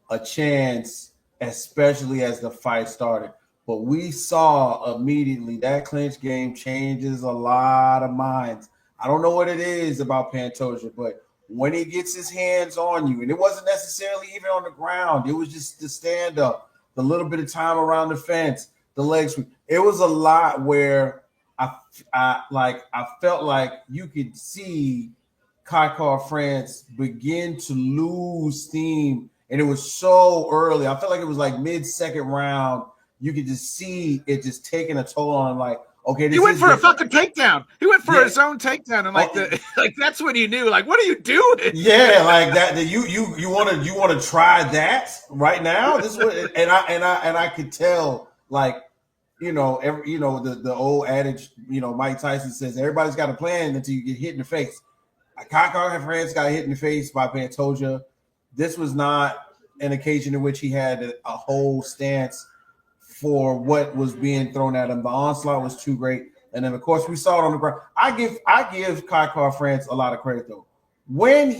S3: a chance, especially as the fight started. But we saw immediately that clinch game changes a lot of minds. I don't know what it is about Pantoja, but when he gets his hands on you, and it wasn't necessarily even on the ground, it was just the stand up, the little bit of time around the fence, the legs. It was a lot where I felt like you could see Kai France begin to lose steam, and it was so early. I felt like it was like mid-second round. You could just see it just taking a toll on him, like, okay,
S1: he went for a fucking takedown. He went for his own takedown, and like that's when you knew, like, what are you doing?
S3: Yeah, like that. You want to try that right now? This is what, and I could tell, like, the old adage, Mike Tyson says everybody's got a plan until you get hit in the face. Kai France got hit in the face by Pantoja. This was not an occasion in which he had a whole stance for what was being thrown at him. The onslaught was too great. And then, of course, we saw it on the ground. I give Kai France a lot of credit, though. When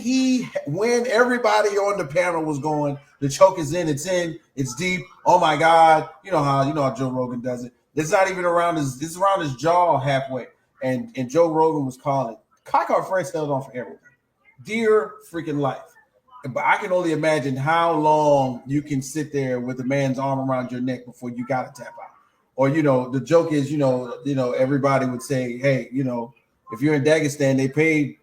S3: everybody on the panel was going, the choke is in, it's deep. Oh, my God. You know how Joe Rogan does it. It's not even around it's around his jaw halfway. And Joe Rogan was calling. Kai France held on for everything. Dear freaking life. But I can only imagine how long you can sit there with a man's arm around your neck before you got to tap out. Or, the joke is, everybody would say, hey, if you're in Dagestan, they paid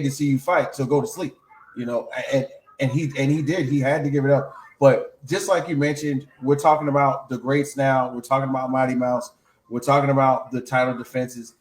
S3: to see you fight, so go to sleep, and he did. He had to give it up. But just like you mentioned, we're talking about the greats now. We're talking about Mighty Mouse. We're talking about the title defenses.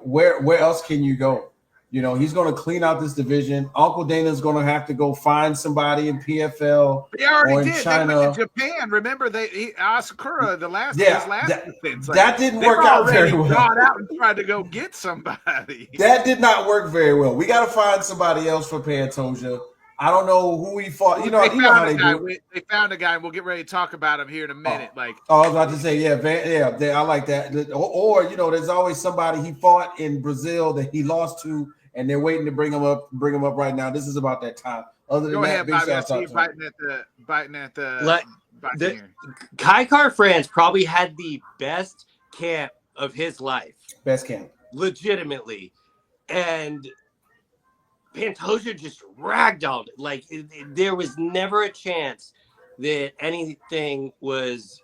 S3: Where else can you go? You know, he's going to clean out this division. Uncle Dana's going to have to go find somebody in PFL
S1: He already
S3: or in
S1: did.
S3: China.
S1: They went to Japan. Remember, Asakura, his last defense. Like,
S3: that didn't work out very well.
S1: Gone out and tried to go get somebody.
S3: That did not work very well. We got to find somebody else for Pantoja. I don't know who he fought. You know,
S1: they found a guy. They found a guy. We'll get ready to talk about him here in a minute. I
S3: was about to say, I like that. Or you know, there's always somebody he fought in Brazil that he lost to, and they're waiting to bring him up right now. This is about that time. Other than
S1: Go
S3: that,
S1: ahead,
S3: big
S1: Bobby. I
S3: shout
S1: see
S3: out
S1: you
S3: to
S1: biting at the.
S2: Kai Car France probably had the best camp of his life.
S3: Best camp,
S2: legitimately, and Pantoja just ragdolled it. Like there was never a chance that anything was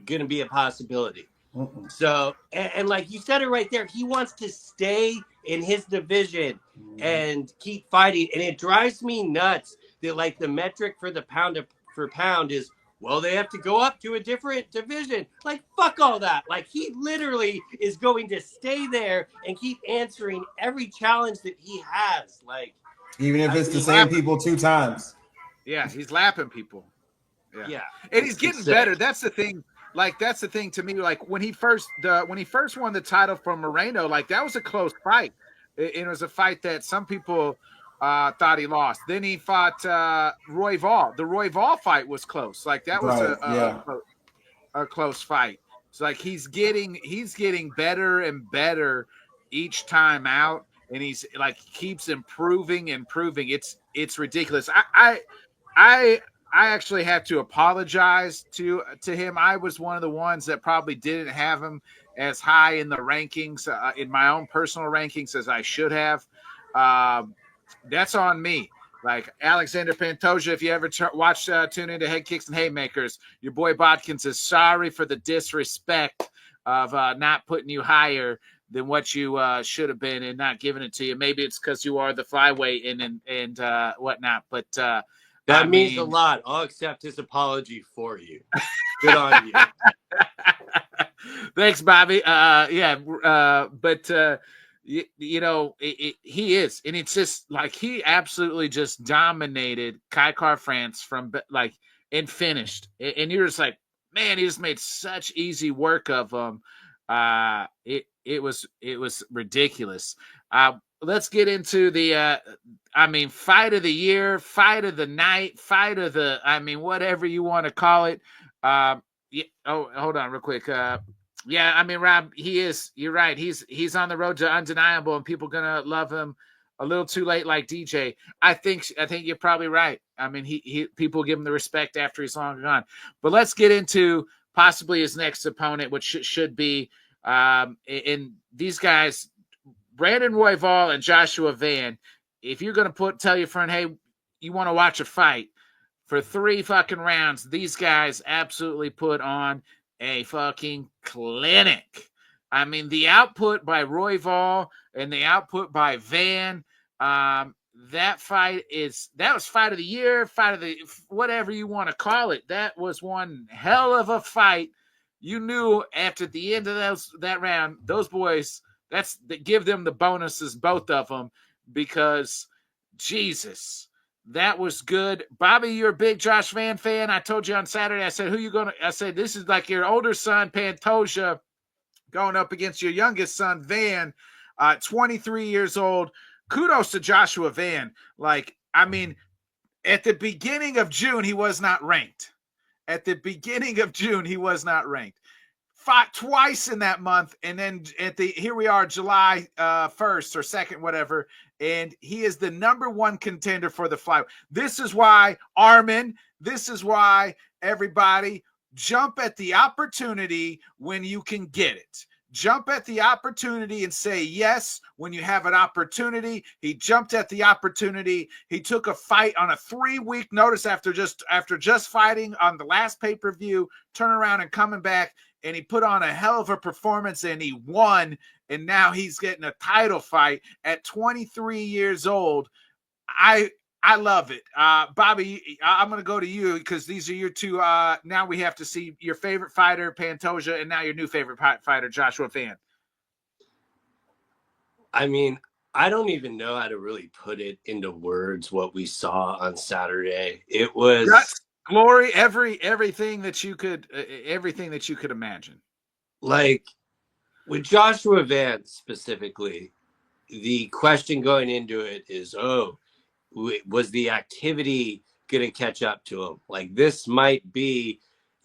S2: going to be a possibility.
S3: Mm-mm.
S2: So, and like you said it right there, he wants to stay in his division and keep fighting. And it drives me nuts that like the metric for the pound for pound is, well, they have to go up to a different division. Like, fuck all that. Like, he literally is going to stay there and keep answering every challenge that he has. Like,
S3: even if it's the same people 2 times.
S1: Yeah, he's lapping people.
S2: Yeah.
S1: And he's getting better. That's the thing. Like, that's the thing to me. Like, when he first won the title from Moreno, like, that was a close fight. It was a fight that some people thought he lost. Then he fought Roy Vall. The Roy Vall fight was close. Like, that was a close fight. It's like he's getting better and better each time out, and he's like keeps improving. It's ridiculous. I actually have to apologize to him. I was one of the ones that probably didn't have him as high in the rankings, in my own personal rankings, as I should have. That's on me. Like Alexander Pantoja, if you ever tune into Headkicks and Haymakers, your boy Bodkins is sorry for the disrespect of not putting you higher than what you should have been and not giving it to you. Maybe it's because you are the flyweight and whatnot, but
S2: that means a lot. I'll accept his apology for you. Good on you.
S1: Thanks, Bobby. But you know, he is, and it's just like he absolutely just dominated Kai Car France from like and finished, and you're just like, man, he just made such easy work of him. It was ridiculous. Let's get into the fight of the year, fight of the night, fight of the whatever you want to call it. Hold on real quick. Rob, you're right. He's on the road to undeniable, and people gonna love him a little too late, like DJ. I think you're probably right. I mean, people give him the respect after he's long gone. But let's get into possibly his next opponent, which should be in these guys, Brandon Royval and Joshua Van. If you're gonna tell your friend, hey, you want to watch a fight for 3 fucking rounds, these guys absolutely put on a fucking clinic. I mean, the output by Royval and the output by Van, that was fight of the year, fight of the whatever you want to call it. That was one hell of a fight. You knew after the end of that round, those boys, give them the bonuses, both of them, because Jesus, that was good. Bobby, you're a big Josh Van fan. I told you on Saturday, I said, I said, this is like your older son, Pantoja, going up against your youngest son, Van, 23 years old. Kudos to Joshua Van. Like, I mean, at the beginning of June, he was not ranked. Fought twice in that month, and then here we are, July 1st or 2nd, whatever, and he is the number 1 contender for the flyweight. This is why, Armin, everybody, jump at the opportunity when you can get it. Jump at the opportunity and say yes when you have an opportunity. He jumped at the opportunity. He took a fight on a 3-week notice after just fighting on the last pay-per-view, turn around and coming back, and he put on a hell of a performance, and he won, and now he's getting a title fight at 23 years old. I love it. Bobby, I'm going to go to you because these are your two. Now we have to see your favorite fighter, Pantoja, and now your new favorite fighter, Joshua Van.
S2: I mean, I don't even know how to really put it into words what we saw on Saturday. It was
S1: guts, glory, everything that you could imagine.
S2: like with Joshua Vance specifically, the question going into it is, was the activity going to catch up to him? Like this might be,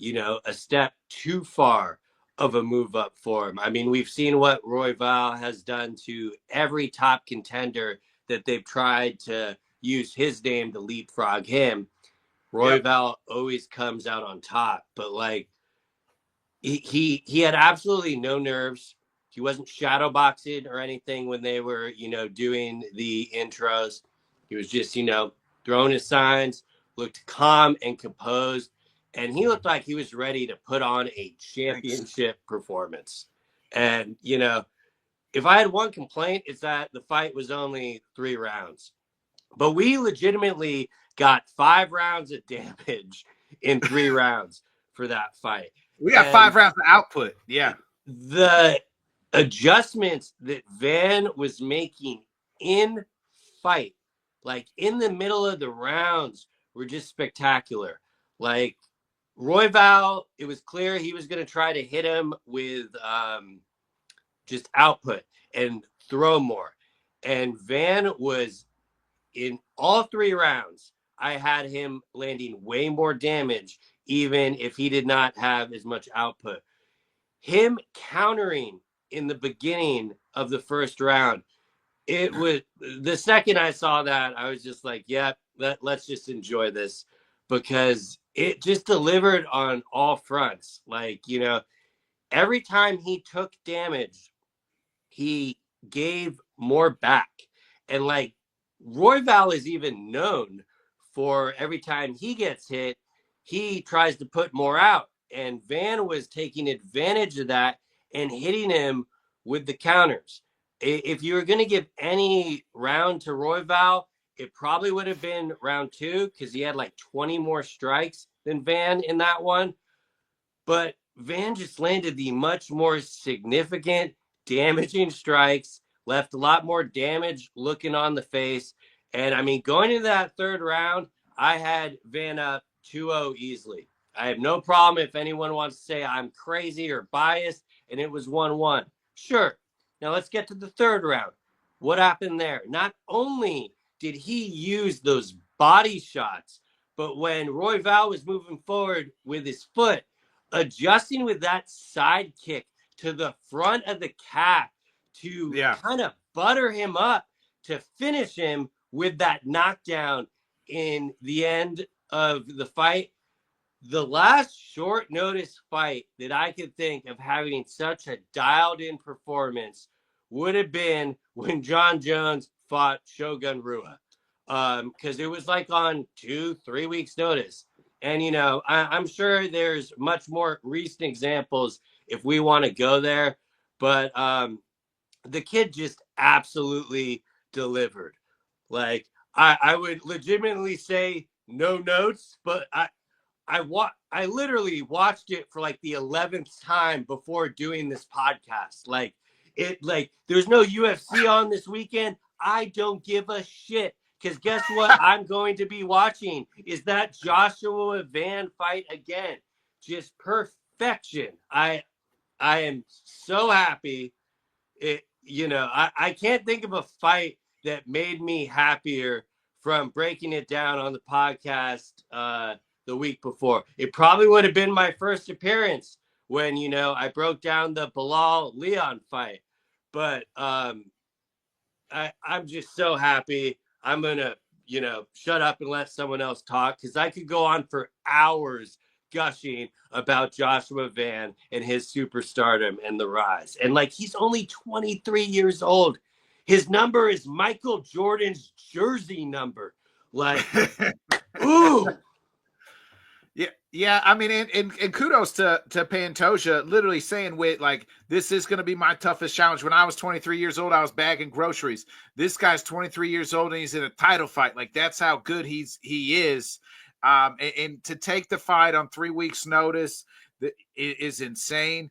S2: a step too far of a move up for him. I mean, we've seen what Royval has done to every top contender that they've tried to use his name to leapfrog him. Royval always comes out on top, but like he had absolutely no nerves. He wasn't shadow boxing or anything when they were, doing the intros. He was just, throwing his signs, looked calm and composed, and he looked like he was ready to put on a championship performance. And, if I had one complaint, it's that the fight was only 3 rounds. But we legitimately got 5 rounds of damage in 3 rounds for that fight.
S1: We got 5 rounds of output. Yeah.
S2: The adjustments that Van was making in fight, like in the middle of the rounds, were just spectacular. Like Royval, it was clear he was going to try to hit him with just output and throw more. And Van was in all 3 rounds. I had him landing way more damage, even if he did not have as much output. Him countering in the beginning of the first round, it was the second I saw that, I was just like, yeah, let's just enjoy this, because it just delivered on all fronts. Like, every time he took damage, he gave more back. And like Royval is even known for every time he gets hit, he tries to put more out. And Van was taking advantage of that and hitting him with the counters. If you were going to give any round to Royval, it probably would have been round 2, because he had like 20 more strikes than Van in that one. But Van just landed the much more significant, damaging strikes, left a lot more damage looking on the face. And I mean, going into that 3rd round, I had Van up 2-0 easily. I have no problem if anyone wants to say I'm crazy or biased and it was 1-1. Sure. Now let's get to the 3rd round. What happened there? Not only did he use those body shots, but when Royval was moving forward with his foot, adjusting with that side kick to the front of the calf to kind of butter him up to finish him with that knockdown in the end of the fight. The last short notice fight that I could think of having such a dialed in performance would have been when John Jones fought Shogun Rua. Because it was like on 2-3 weeks notice. And, I'm sure there's much more recent examples if we want to go there. But the kid just absolutely delivered. Like, I would legitimately say no notes, but I literally watched it for like the 11th time before doing this podcast. Like, there's no UFC on this weekend. I don't give a shit. Because guess what I'm going to be watching is that Joshua Van fight again. Just perfection. I am so happy. I can't think of a fight that made me happier from breaking it down on the podcast the week before. It probably would have been my first appearance when, I broke down the Bilal Leon fight. But I'm just so happy. I'm going to, shut up and let someone else talk, because I could go on for hours gushing about Joshua Van and his superstardom and the rise. And like, he's only 23 years old. His number is Michael Jordan's jersey number. Like, ooh.
S1: Yeah. I mean, and kudos to Pantoja, literally saying, "Wait, like, this is going to be my toughest challenge." When I was 23 years old, I was bagging groceries. This guy's 23 years old and he's in a title fight. Like, that's how good he is. And to take the fight on 3 weeks' notice is insane.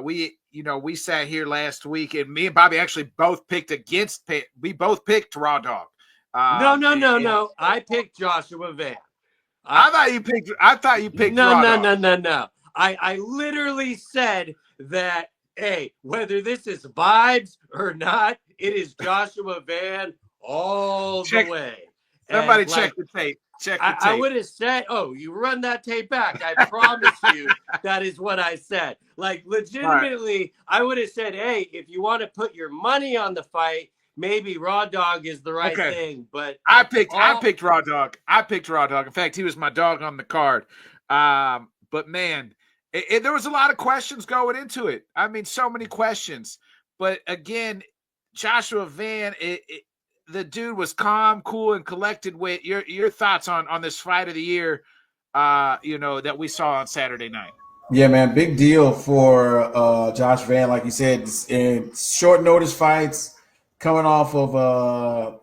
S1: We we sat here last week, and me and Bobby actually both picked against. We both picked Raw Dog.
S2: No. I picked Joshua Van.
S1: I thought you picked. I thought you picked Raw Dog.
S2: No. I literally said that. Hey, whether this is vibes or not, it is Joshua Van all the way.
S1: Somebody check the tape. Check the tape.
S2: I would have said, "Oh, you run that tape back." I promise you, that is what I said. Like, legitimately, I would have said, "Hey, if you want to put your money on the fight, maybe Raw Dog is the right thing." But
S1: I picked Raw Dog. I picked Raw Dog. In fact, he was my dog on the card. But man, there was a lot of questions going into it. I mean, so many questions. But again, Joshua Van, the dude was calm, cool, and collected. With your thoughts on this fight of the year, that we saw on Saturday night.
S3: Yeah, man, big deal for Josh Van, like you said, in short notice fights, coming off of a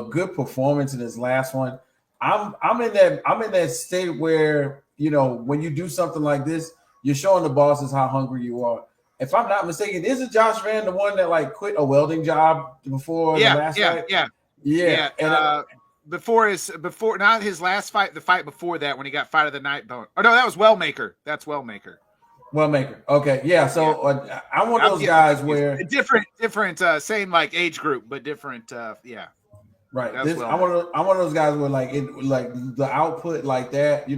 S3: good performance in his last one. I'm in that state where, when you do something like this, you're showing the bosses how hungry you are. If I'm not mistaken, isn't Josh Van the one that quit a welding job before the last fight? Yeah. And
S1: before not his last fight, the fight before that when he got fight of the night bone. Oh no, that was Wellmaker. That's Wellmaker.
S3: Okay, yeah. So I'm one of those guys where
S1: different, same age group, but different.
S3: Right. I'm one of those guys where the output like that.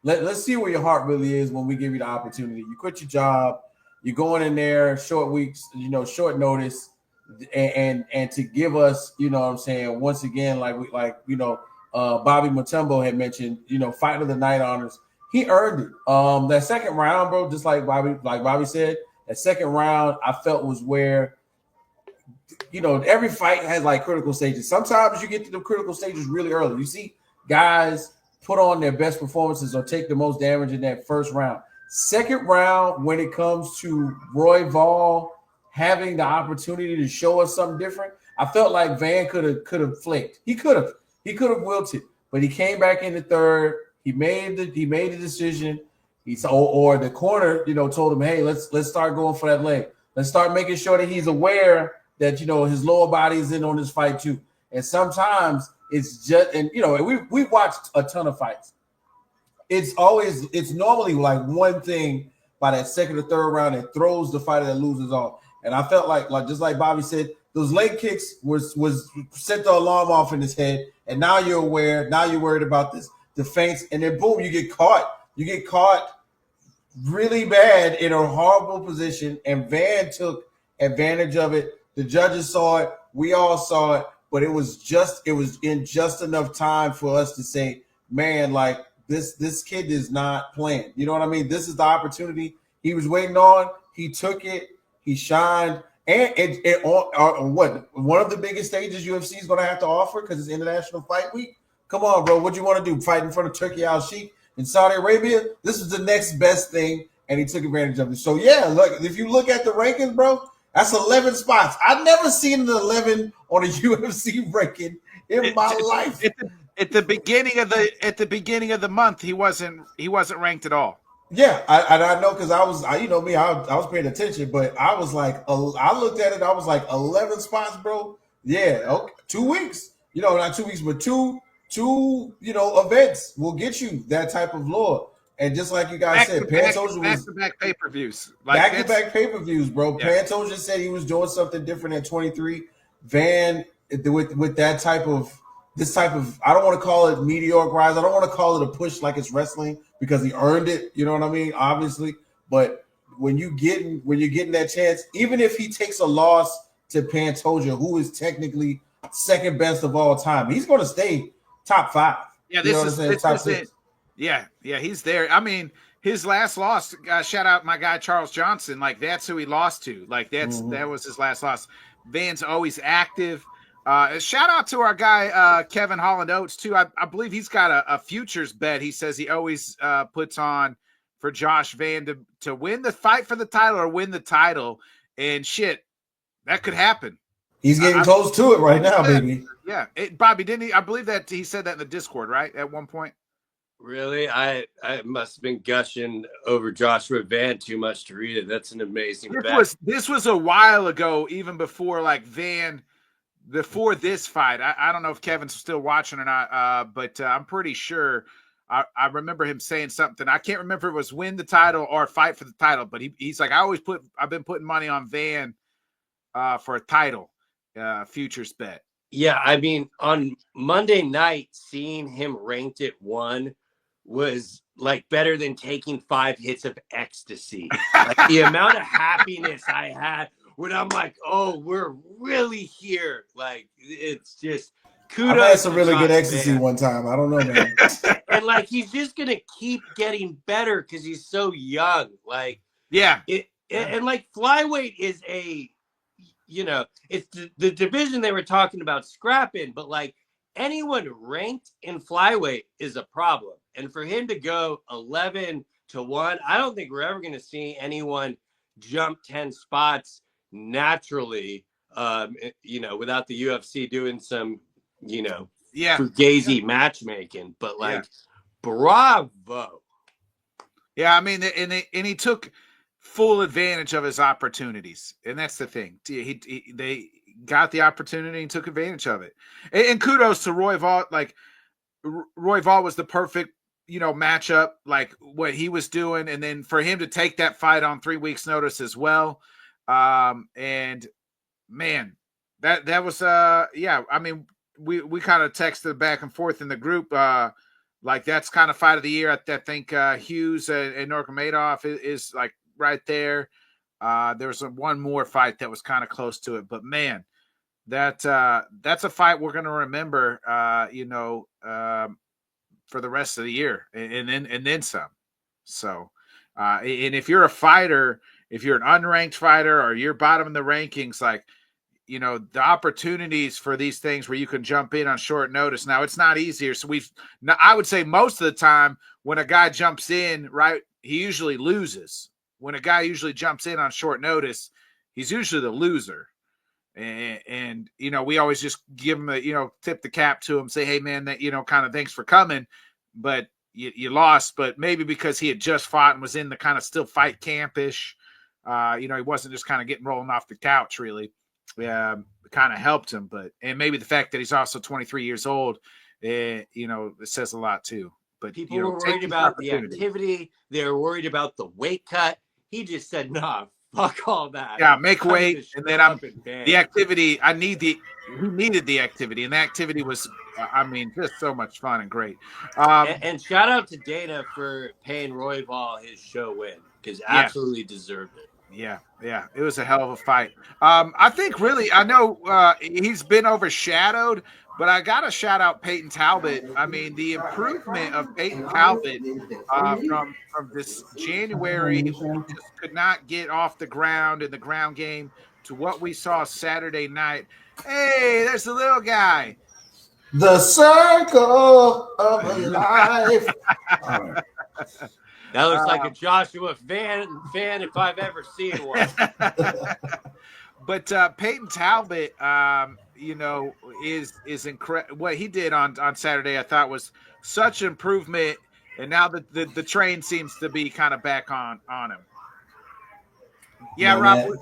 S3: Let's see where your heart really is when we give you the opportunity. You quit your job, you're going in there short weeks, short notice, and to give us, what I'm saying, once again, Bobby Mutombo had mentioned, fight of the night honors. He earned it. That second round, bro, just like Bobby said, that second round I felt was where, every fight has critical stages. Sometimes you get to the critical stages really early. You see guys put on their best performances or take the most damage in that first round. Second round, when it comes to Roy Vol having the opportunity to show us something different, I felt like Van could have flaked. He could have wilted, but he came back in the third. He made the decision. Or the corner, told him, hey, let's start going for that leg. Let's start making sure that he's aware that his lower body is in on this fight too. And sometimes it's just, and we watched a ton of fights. It's normally one thing by that second or third round that throws the fighter that loses off. And I felt like just like Bobby said, those leg kicks was set the alarm off in his head. And now you're aware. Now you're worried about the feints, and then boom, you get caught. You get caught really bad in a horrible position, and Van took advantage of it. The judges saw it. We all saw it, but it was in just enough time for us to say, man, this kid is not playing. You know what I mean? This is the opportunity he was waiting on. He took it. He shined. And one of the biggest stages UFC is going to have to offer because it's International Fight Week. Come on, bro. What do you want to do? Fight in front of Turkey Al-Sheikh in Saudi Arabia? This was the next best thing, and he took advantage of it. So, yeah, look, if you look at the rankings, bro, that's 11 spots. I've never seen an 11 on a UFC ranking in my life.
S1: At the beginning of the month, he wasn't ranked at all.
S3: Yeah, I know because I was paying attention, but I was I looked at it, I was 11 spots, bro. Yeah, okay, 2 weeks. Not 2 weeks, but two events will get you that type of lure. And just like you guys said, Pantoja was
S1: back-to-back pay-per-views.
S3: Back-to-back pay-per-views, bro.
S1: Yeah.
S3: Pantoja said he was doing something different at 23. Van, with this type of, I don't want to call it meteoric rise. I don't want to call it a push like it's wrestling because he earned it. You know what I mean? Obviously. But when you're getting that chance, even if he takes a loss to Pantoja, who is technically second best of all time, he's going to stay top 5.
S1: Yeah, this is it. Yeah, he's there. I mean, his last loss, shout out my guy Charles Johnson. That's who he lost to. That was his last loss. Van's always active. Shout out to our guy Kevin Holland Oates too. I believe he's got a futures bet. He says he always puts on for Josh Van to win the fight for the title or win the title. And shit, that could happen.
S3: He's getting close to it right now, baby.
S1: Yeah, Bobby, didn't he? I believe that he said that in the Discord, right? At one point.
S2: Really? I must have been gushing over Joshua Van too much to read it. That's an amazing bet.
S1: This was a while ago, even before like Van, before this fight. I don't know if Kevin's still watching or not, but I'm pretty sure I remember him saying something. I can't remember if it was win the title or fight for the title, but he's like, I've been putting money on Van for a title futures bet.
S2: Yeah, I mean, on Monday night, seeing him ranked at 1 was like better than taking 5 hits of ecstasy. Like the amount of happiness I had when I'm like, oh, we're really here. Like, it's just kudos.
S3: I've had some really good
S2: Josh
S3: ecstasy
S2: Van.
S3: one time. I don't know, man.
S2: And like, he's just going to keep getting better because he's so young. Like,
S1: Yeah.
S2: And like flyweight is it's the division they were talking about scrapping, but like anyone ranked in flyweight is a problem. And for him to go 11-1, I don't think we're ever going to see anyone jump 10 spots naturally, without the UFC doing some, fugazi matchmaking. But like, bravo.
S1: Yeah, I mean, and he took full advantage of his opportunities, and that's the thing. They got the opportunity and took advantage of it. And kudos to Royval. Like Royval was the perfect, matchup, like what he was doing, and then for him to take that fight on 3 weeks' notice as well. And man, that was I mean, we kind of texted back and forth in the group. Like that's kind of fight of the year. I think Hughes and Nurmagomedov is like right there. There was one more fight that was kind of close to it, but man, that's a fight we're going to remember, for the rest of the year and then some. So, and if you're a fighter, if you're an unranked fighter or you're bottom in the rankings, like, the opportunities for these things where you can jump in on short notice. Now it's not easier. So I would say most of the time when a guy jumps in, right, he usually loses. When a guy usually jumps in on short notice, he's usually the loser. And we always just give him tip the cap to him, say, hey man, that, kind of thanks for coming, but you lost, but maybe because he had just fought and was in the kind of still fight campish, he wasn't just kind of getting rolling off the couch really. Kind of helped him, and maybe the fact that he's also 23 years old, it says a lot too. But
S2: people were worried about the activity. They were worried about the weight cut. He just said, nah, fuck all that.
S1: Yeah, make weight. And then the activity. He needed the activity. And the activity was, just so much fun and great.
S2: And shout out to Dana for paying Royval his show win, because absolutely deserved it.
S1: Yeah. It was a hell of a fight. I think really, I know he's been overshadowed, but I got to shout out Peyton Talbot. I mean, the improvement of Peyton Talbot from this January, he just could not get off the ground in the ground game, to what we saw Saturday night. Hey, there's the little guy.
S3: The circle of life.
S2: That looks like a Joshua fan if I've ever seen one.
S1: But Peyton Talbot, is incredible. What he did on Saturday, I thought was such improvement, and now the train seems to be kind of back on him. Yeah, Rob,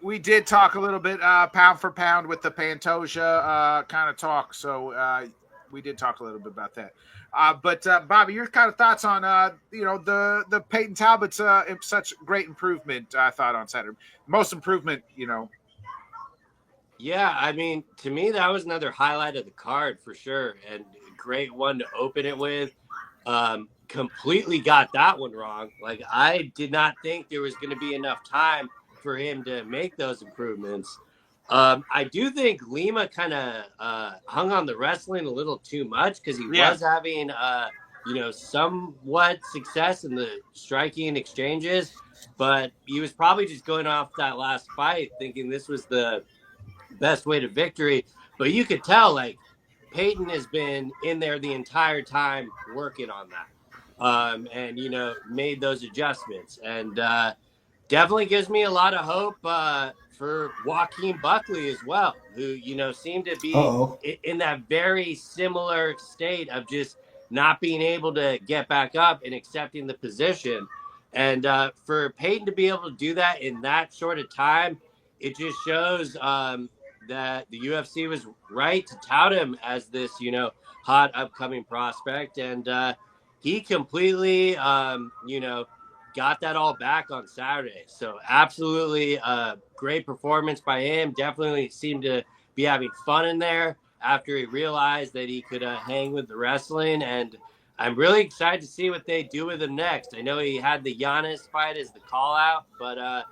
S1: we did talk a little bit pound for pound with the Pantoja kind of talk, so we did talk a little bit about that. But Bobby, your kind of thoughts on the Peyton Talbot's such great improvement, I thought, on Saturday. Most improvement,
S2: Yeah, I mean, to me, that was another highlight of the card for sure, and a great one to open it with. Completely got that one wrong. Like, I did not think there was going to be enough time for him to make those improvements. I do think Lima kind of hung on the wrestling a little too much, because he was having, somewhat success in the striking exchanges, but he was probably just going off that last fight thinking this was the best way to victory. But you could tell, like, Peyton has been in there the entire time working on that, and, made those adjustments. And definitely gives me a lot of hope for Joaquin Buckley as well, who, seemed to be in that very similar state of just not being able to get back up and accepting the position. And for Peyton to be able to do that in that short of time, it just shows that the UFC was right to tout him as this, hot upcoming prospect. And he completely, got that all back on Saturday. So absolutely great performance by him. Definitely seemed to be having fun in there after he realized that he could hang with the wrestling. And I'm really excited to see what they do with him next. I know he had the Giannis fight as the call out, but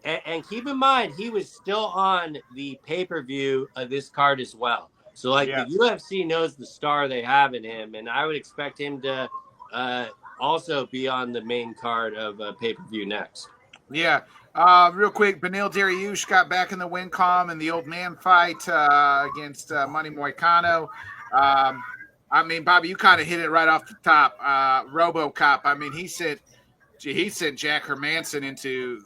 S2: and keep in mind he was still on the pay-per-view of this card as well. So like the UFC knows the star they have in him, and I would expect him to also be on the main card of pay-per-view next.
S1: Yeah. Real quick, Benil Dariush got back in the win column in the old man fight against Money Moicano. I mean, Bobby, you kind of hit it right off the top. RoboCop. I mean, he sent Jack Hermanson into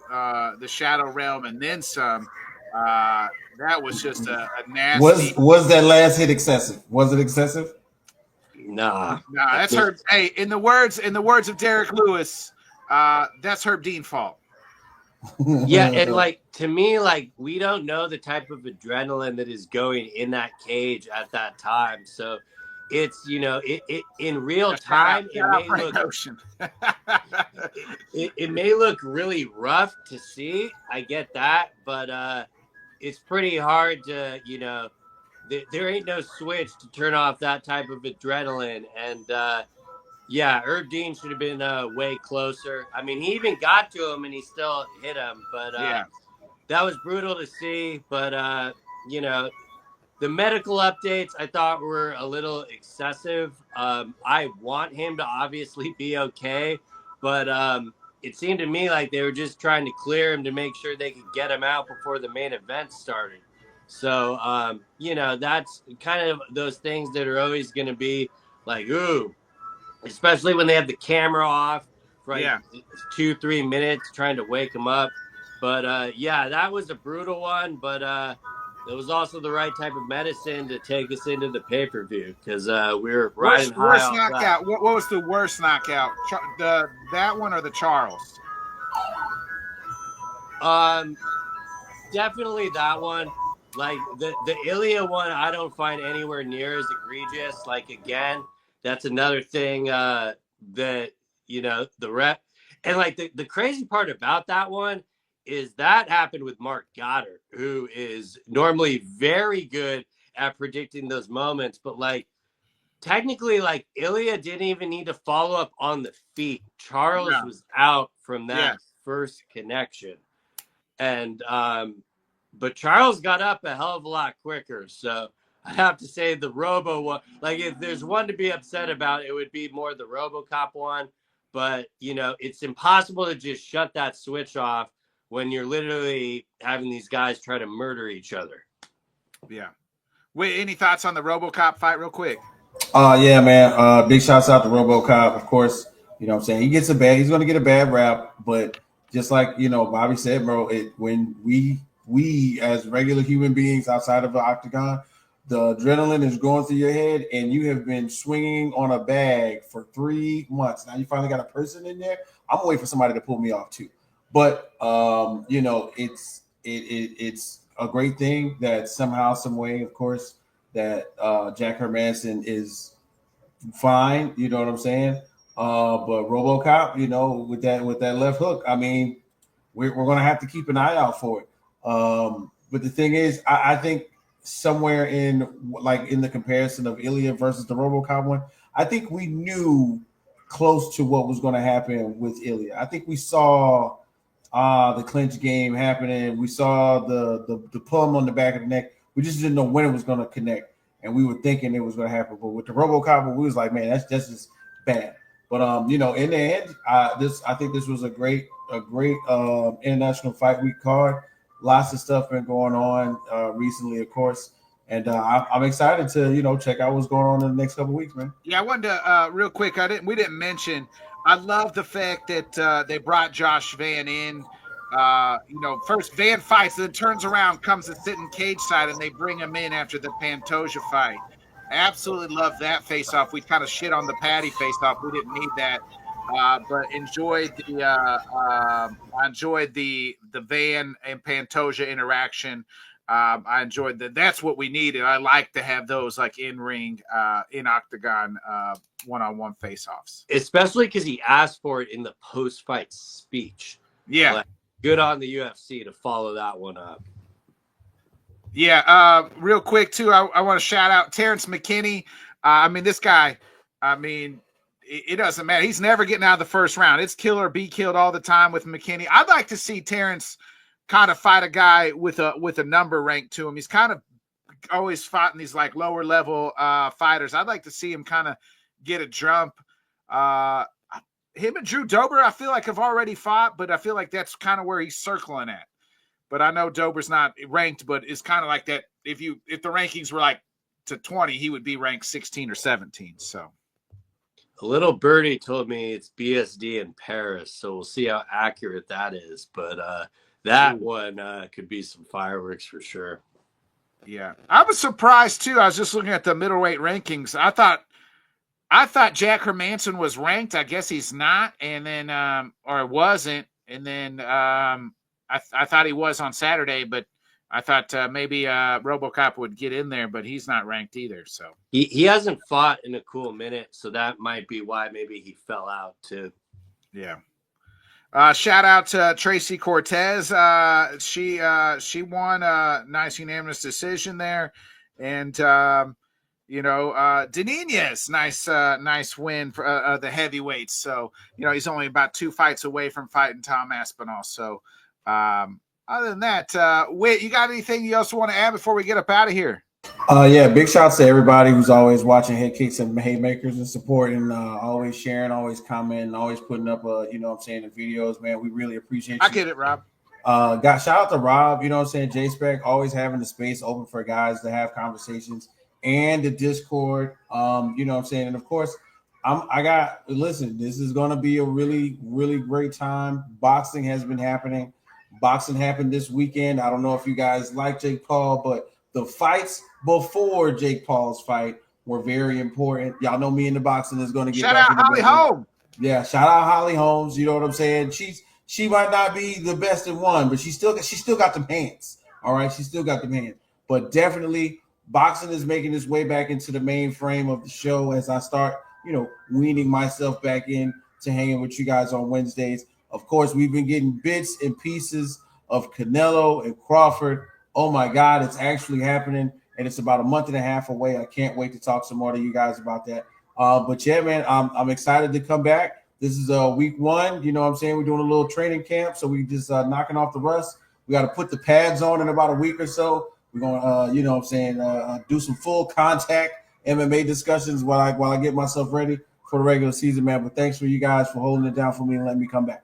S1: the shadow realm and then some. That was just a nasty.
S3: Was that last hit excessive? Was it excessive?
S2: Nah,
S1: that's Herb. Hey, in the words of Derek Lewis, that's Herb Dean fault.
S2: Yeah, and like to me, like we don't know the type of adrenaline that is going in that cage at that time. So it's it in real time it may look really rough to see. I get that, but it's pretty hard to there ain't no switch to turn off that type of adrenaline. And yeah, Herb Dean should have been way closer. I mean, he even got to him and he still hit him. But that was brutal to see. But, the medical updates I thought were a little excessive. I want him to obviously be okay. But it seemed to me like they were just trying to clear him to make sure they could get him out before the main event started. So, that's kind of those things that are always going to be like, ooh. Especially when they have the camera off for 2-3 minutes trying to wake him up. But that was a brutal one. But it was also the right type of medicine to take us into the pay-per-view because we were riding high.
S1: Worst knockout. What was the worst knockout? That one or the Charles?
S2: Definitely that one. Like the Ilya one, I don't find anywhere near as egregious. Like again. That's another thing that, the rep. And like the crazy part about that one is that happened with Mark Goddard, who is normally very good at predicting those moments. But like technically, like Ilya didn't even need to follow up on the feet. Charles was out from that first connection. And but Charles got up a hell of a lot quicker. So I have to say the Robo one, like if there's one to be upset about, it would be more the RoboCop one. But, it's impossible to just shut that switch off when you're literally having these guys try to murder each other.
S1: Yeah. Wait, any thoughts on the RoboCop fight real quick?
S3: Yeah, man. Big shouts out to RoboCop. Of course, you know what I'm saying? He's going to get a bad rap, but just like, Bobby said, bro, when we as regular human beings outside of the octagon, the adrenaline is going through your head, and you have been swinging on a bag for 3 months. Now you finally got a person in there. I'm waiting for somebody to pull me off too. But it's a great thing that somehow, some way, of course, that Jack Hermanson is fine. You know what I'm saying? But RoboCop, with that left hook, I mean, we're going to have to keep an eye out for it. But the thing is, I think somewhere in the comparison of Ilya versus the RoboCop one, I think we knew close to what was going to happen with Ilya. I think we saw the clinch game happening. We saw the plum on the back of the neck. We just didn't know when it was going to connect, and we were thinking it was going to happen. But with the RoboCop, we was like, man, that's just bad. But in the end, I think this was a great international fight week card. Lots of stuff been going on recently, of course, and I'm excited to check out what's going on in the next couple of weeks, man.
S1: Yeah, I wanted to real quick. We didn't mention. I love the fact that they brought Josh Van in. First Van fights, then turns around, comes to sit in cage side, and they bring him in after the Pantoja fight. Absolutely love that face off. We kind of shit on the Patty face off. We didn't need that. But enjoyed the I enjoyed the Van and Pantoja interaction. I enjoyed that. That's what we needed. I like to have those like in ring, in octagon, one-on-one face-offs.
S2: Especially because he asked for it in the post-fight speech.
S1: Yeah.
S2: Like, good on the UFC to follow that one up.
S1: Yeah. Real quick too, I want to shout out Terrence McKinney. I mean, this guy. I mean, it doesn't matter. He's never getting out of the first round. It's kill or be killed all the time with McKinney. I'd like to see Terrence kind of fight a guy with a number ranked to him. He's kind of always fought in these like lower level fighters. I'd like to see him kind of get a jump. Him and Drew Dober, I feel like have already fought, but I feel like that's kind of where he's circling at. But I know Dober's not ranked, but it's kind of like that. If the rankings were like to 20, he would be ranked 16 or 17. So
S2: a little birdie told me it's BSD in Paris, so we'll see how accurate that is. But that one could be some fireworks for sure.
S1: Yeah, I was surprised too. I was just looking at the middleweight rankings. I thought Jack Hermanson was ranked. I guess he's not, and then or wasn't, and then I thought he was on Saturday, but I thought maybe RoboCop would get in there, but he's not ranked either. So
S2: he hasn't fought in a cool minute, so that might be why maybe he fell out too.
S1: Yeah. Shout out to Tracy Cortez. She won a nice unanimous decision there, and Denines, nice win for the heavyweights. So he's only about 2 fights away from fighting Tom Aspinall. So other than that, Whit, you got anything you else want to add before we get up out of here?
S3: Yeah, big shouts to everybody who's always watching Headkicks and Haymakers and supporting, always sharing, always commenting, always putting up, the videos, man. We really appreciate you.
S1: I get it, Rob.
S3: Shout out to Rob, J-Spec, always having the space open for guys to have conversations, and the Discord, and of course, listen, this is going to be a really, really great time. Boxing has been happening. Boxing happened this weekend. I don't know if you guys like Jake Paul, but the fights before Jake Paul's fight were very important. Y'all know me in the boxing is going to get
S1: shout
S3: back
S1: out Holly Holm.
S3: Yeah, shout out Holly Holmes. You know what I'm saying? She might not be the best in one, but she still got them hands. All right, she still got them hands. But definitely, boxing is making its way back into the main frame of the show as I start, weaning myself back in to hanging with you guys on Wednesdays. Of course, we've been getting bits and pieces of Canelo and Crawford. Oh my God, it's actually happening, and it's about a month and a half away. I can't wait to talk some more to you guys about that. But yeah, man, I'm excited to come back. This is week 1. You know what I'm saying? We're doing a little training camp, so we just knocking off the rust. We got to put the pads on in about a week or so. We're going, do some full contact MMA discussions while I get myself ready for the regular season, man. But thanks for you guys for holding it down for me and letting me come back.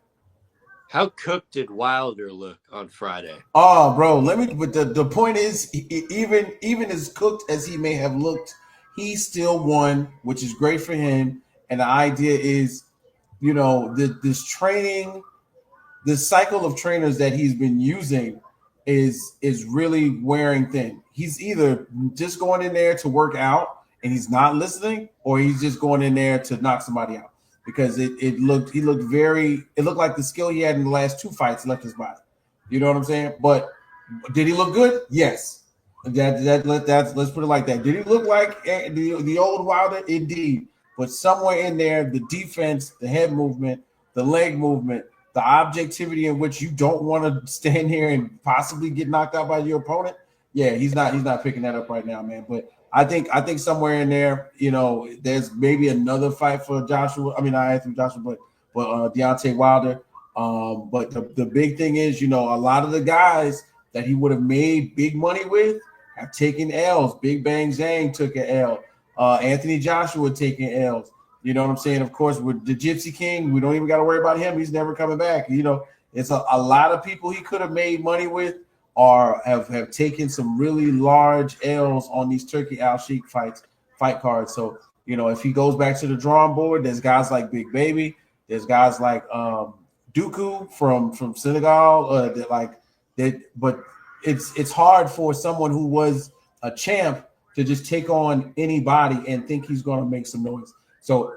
S2: How cooked did Wilder look on Friday?
S3: Oh, bro, but the point is, even as cooked as he may have looked, he still won, which is great for him. And the idea is, this training, this cycle of trainers that he's been using is really wearing thin. He's either just going in there to work out and he's not listening, or he's just going in there to knock somebody out. Because it looked like the skill he had in the last 2 fights left his body. You know what I'm saying? But did he look good? Yes. Let's put it like that. Did he look like the old Wilder? Indeed. But somewhere in there, the defense, the head movement, the leg movement, the objectivity in which you don't want to stand here and possibly get knocked out by your opponent. Yeah, he's not picking that up right now, man. But I think somewhere in there, there's maybe another fight for Joshua. I mean, not Anthony Joshua, but Deontay Wilder. But the big thing is, a lot of the guys that he would have made big money with have taken L's. Big Bang Zhang took an L. Anthony Joshua taking L's. You know what I'm saying? Of course, with the Gypsy King, we don't even got to worry about him. He's never coming back. It's a lot of people he could have made money with, or have taken some really large L's on these Turkey Al Sheikh fight cards. So, if he goes back to the drawing board, there's guys like Big Baby, there's guys like Dooku from Senegal, but it's hard for someone who was a champ to just take on anybody and think he's going to make some noise. So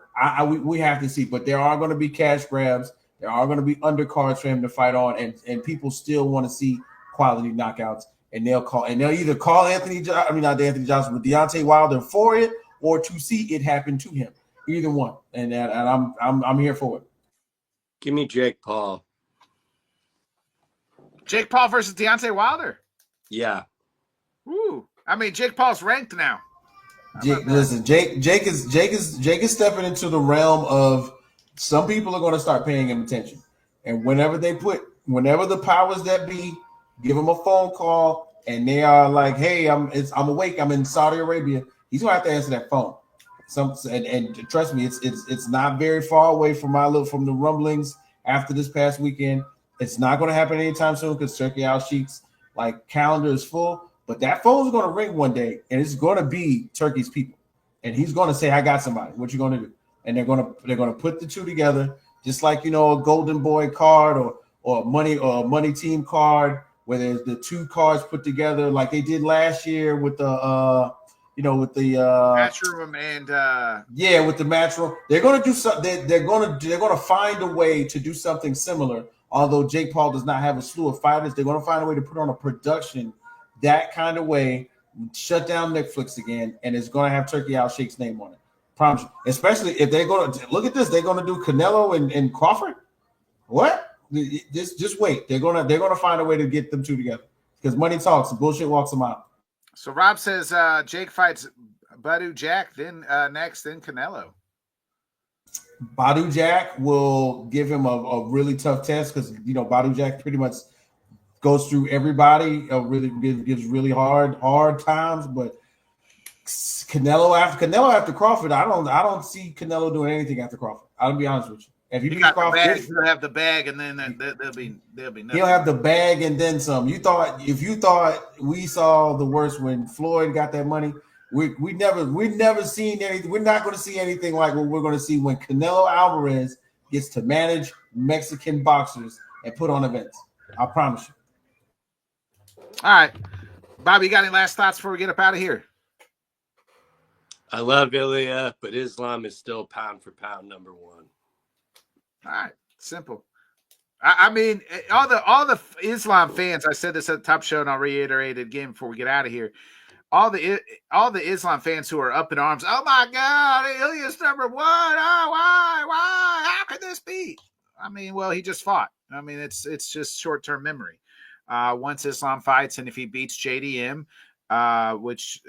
S3: we have to see, but there are going to be cash grabs. There are going to be undercards for him to fight on, and people still want to see quality knockouts, and they'll either call not Anthony Johnson, but Deontay Wilder for it, or to see it happen to him. Either one, and I'm here for it.
S2: Give me Jake Paul.
S1: Jake Paul versus Deontay Wilder.
S2: Yeah.
S1: Ooh, I mean, Jake Paul's ranked now.
S3: Jake is stepping into the realm of some people are going to start paying him attention, and whenever the powers that be give him a phone call and they are like, "Hey, I'm awake. I'm in Saudi Arabia." He's going to have to answer that phone. And trust me, it's not very far away from the rumblings after this past weekend. It's not going to happen anytime soon because Turkey Al-Sheikh's calendar is full. But that phone is going to ring one day, and it's going to be Turkey's people, and he's going to say, "I got somebody. What you going to do?" And they're going to put the two together, just like a Golden Boy card or a money team card, where there's the two cards put together like they did last year with the
S1: Matchroom and
S3: with the Matchroom. They're going to do something. They're going to find a way to do something similar. Although Jake Paul does not have a slew of fighters, they're going to find a way to put on a production that kind of way, shut down Netflix again, and it's going to have Turkey Al-Sheikh's name on it. Promise you. Especially if they're going to look at this, they're going to do Canelo and Crawford. What? Just wait. They're going to find a way to get them two together because money talks and bullshit walks them out.
S1: So Rob says Jake fights Badu Jack, then next, then Canelo.
S3: Badu Jack will give him a really tough test because Badu Jack pretty much goes through everybody. Really gives really hard times, but Canelo after Crawford, I don't see Canelo doing anything after Crawford. I'll be honest with you. If he beats Crawford,
S1: he'll have the bag, and then they'll be nothing.
S3: He'll have the bag and then some. If you thought we saw the worst when Floyd got that money, we never seen anything. We're not going to see anything like what we're going to see when Canelo Alvarez gets to manage Mexican boxers and put on events. I promise you.
S1: All right, Bobby, you got any last thoughts before we get up out of here?
S2: I love Ilya, but Islam is still pound for pound number one.
S1: All right, simple. I mean, all the Islam fans. I said this at the top show, and I'll reiterate it again before we get out of here. All the Islam fans who are up in arms. Oh my God, Ilya's number one. Oh, why? How could this be? I mean, well, he just fought. I mean, it's just short-term memory. Once Islam fights, and if he beats JDM, which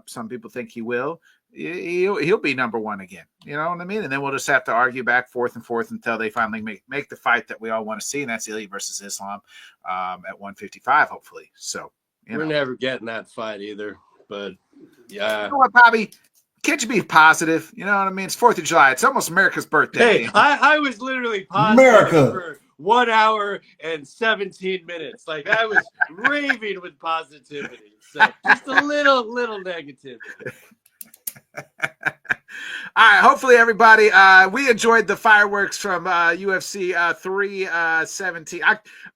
S1: some people think he will, he'll be number one again. You know what I mean? And then we'll just have to argue back forth and forth until they finally make the fight that we all want to see, and that's Ilya versus Islam at 155, hopefully. So
S2: we're never getting that fight either. But yeah,
S1: you know what, Bobby? Can't you be positive? You know what I mean? It's 4th of July. It's almost America's birthday.
S2: Hey, I was literally positive
S3: America
S2: for 1 hour and 17 minutes. Like I was raving with positivity. So just a little negativity.
S1: All right. Hopefully, everybody, we enjoyed the fireworks from UFC 317.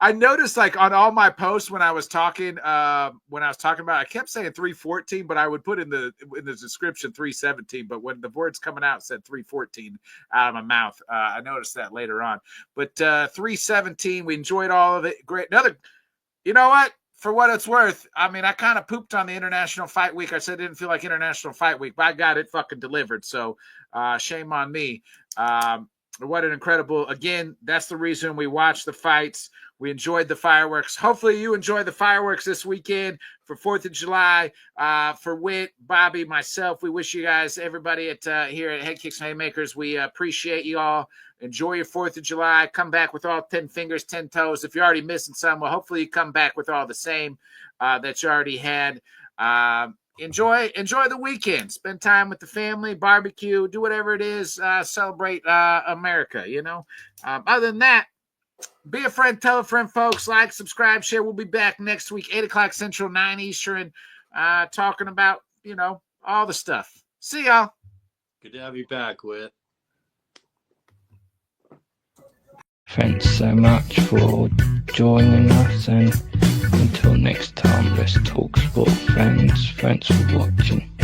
S1: I noticed, like, on all my posts when I was talking about, I kept saying 314, but I would put in the description 317. But when the words coming out said 314 out of my mouth, I noticed that later on. But 317, we enjoyed all of it. Great. You know what? For what it's worth, I mean, I kind of pooped on the International Fight Week. I said I didn't feel like International Fight Week, but I got it fucking delivered. So shame on me. What an incredible, again, that's the reason we watch the fights. We enjoyed the fireworks. Hopefully you enjoy the fireworks this weekend for 4th of July. For Whit, Bobby, myself, we wish you guys, everybody here at Headkicks Haymakers, we appreciate you all. Enjoy your 4th of July. Come back with all 10 fingers, 10 toes. If you're already missing some, well, hopefully you come back with all the same that you already had. Enjoy the weekend. Spend time with the family, barbecue, do whatever it is. Celebrate America, you know. Other than that, be a friend, tell a friend, folks. Like, subscribe, share. We'll be back next week, 8 o'clock Central, 9 Eastern, talking about, you know, all the stuff. See y'all.
S2: Good to have you back, Whit.
S4: Thanks so much for joining us, and Until next time, let's talk sport, fans. Thanks for watching.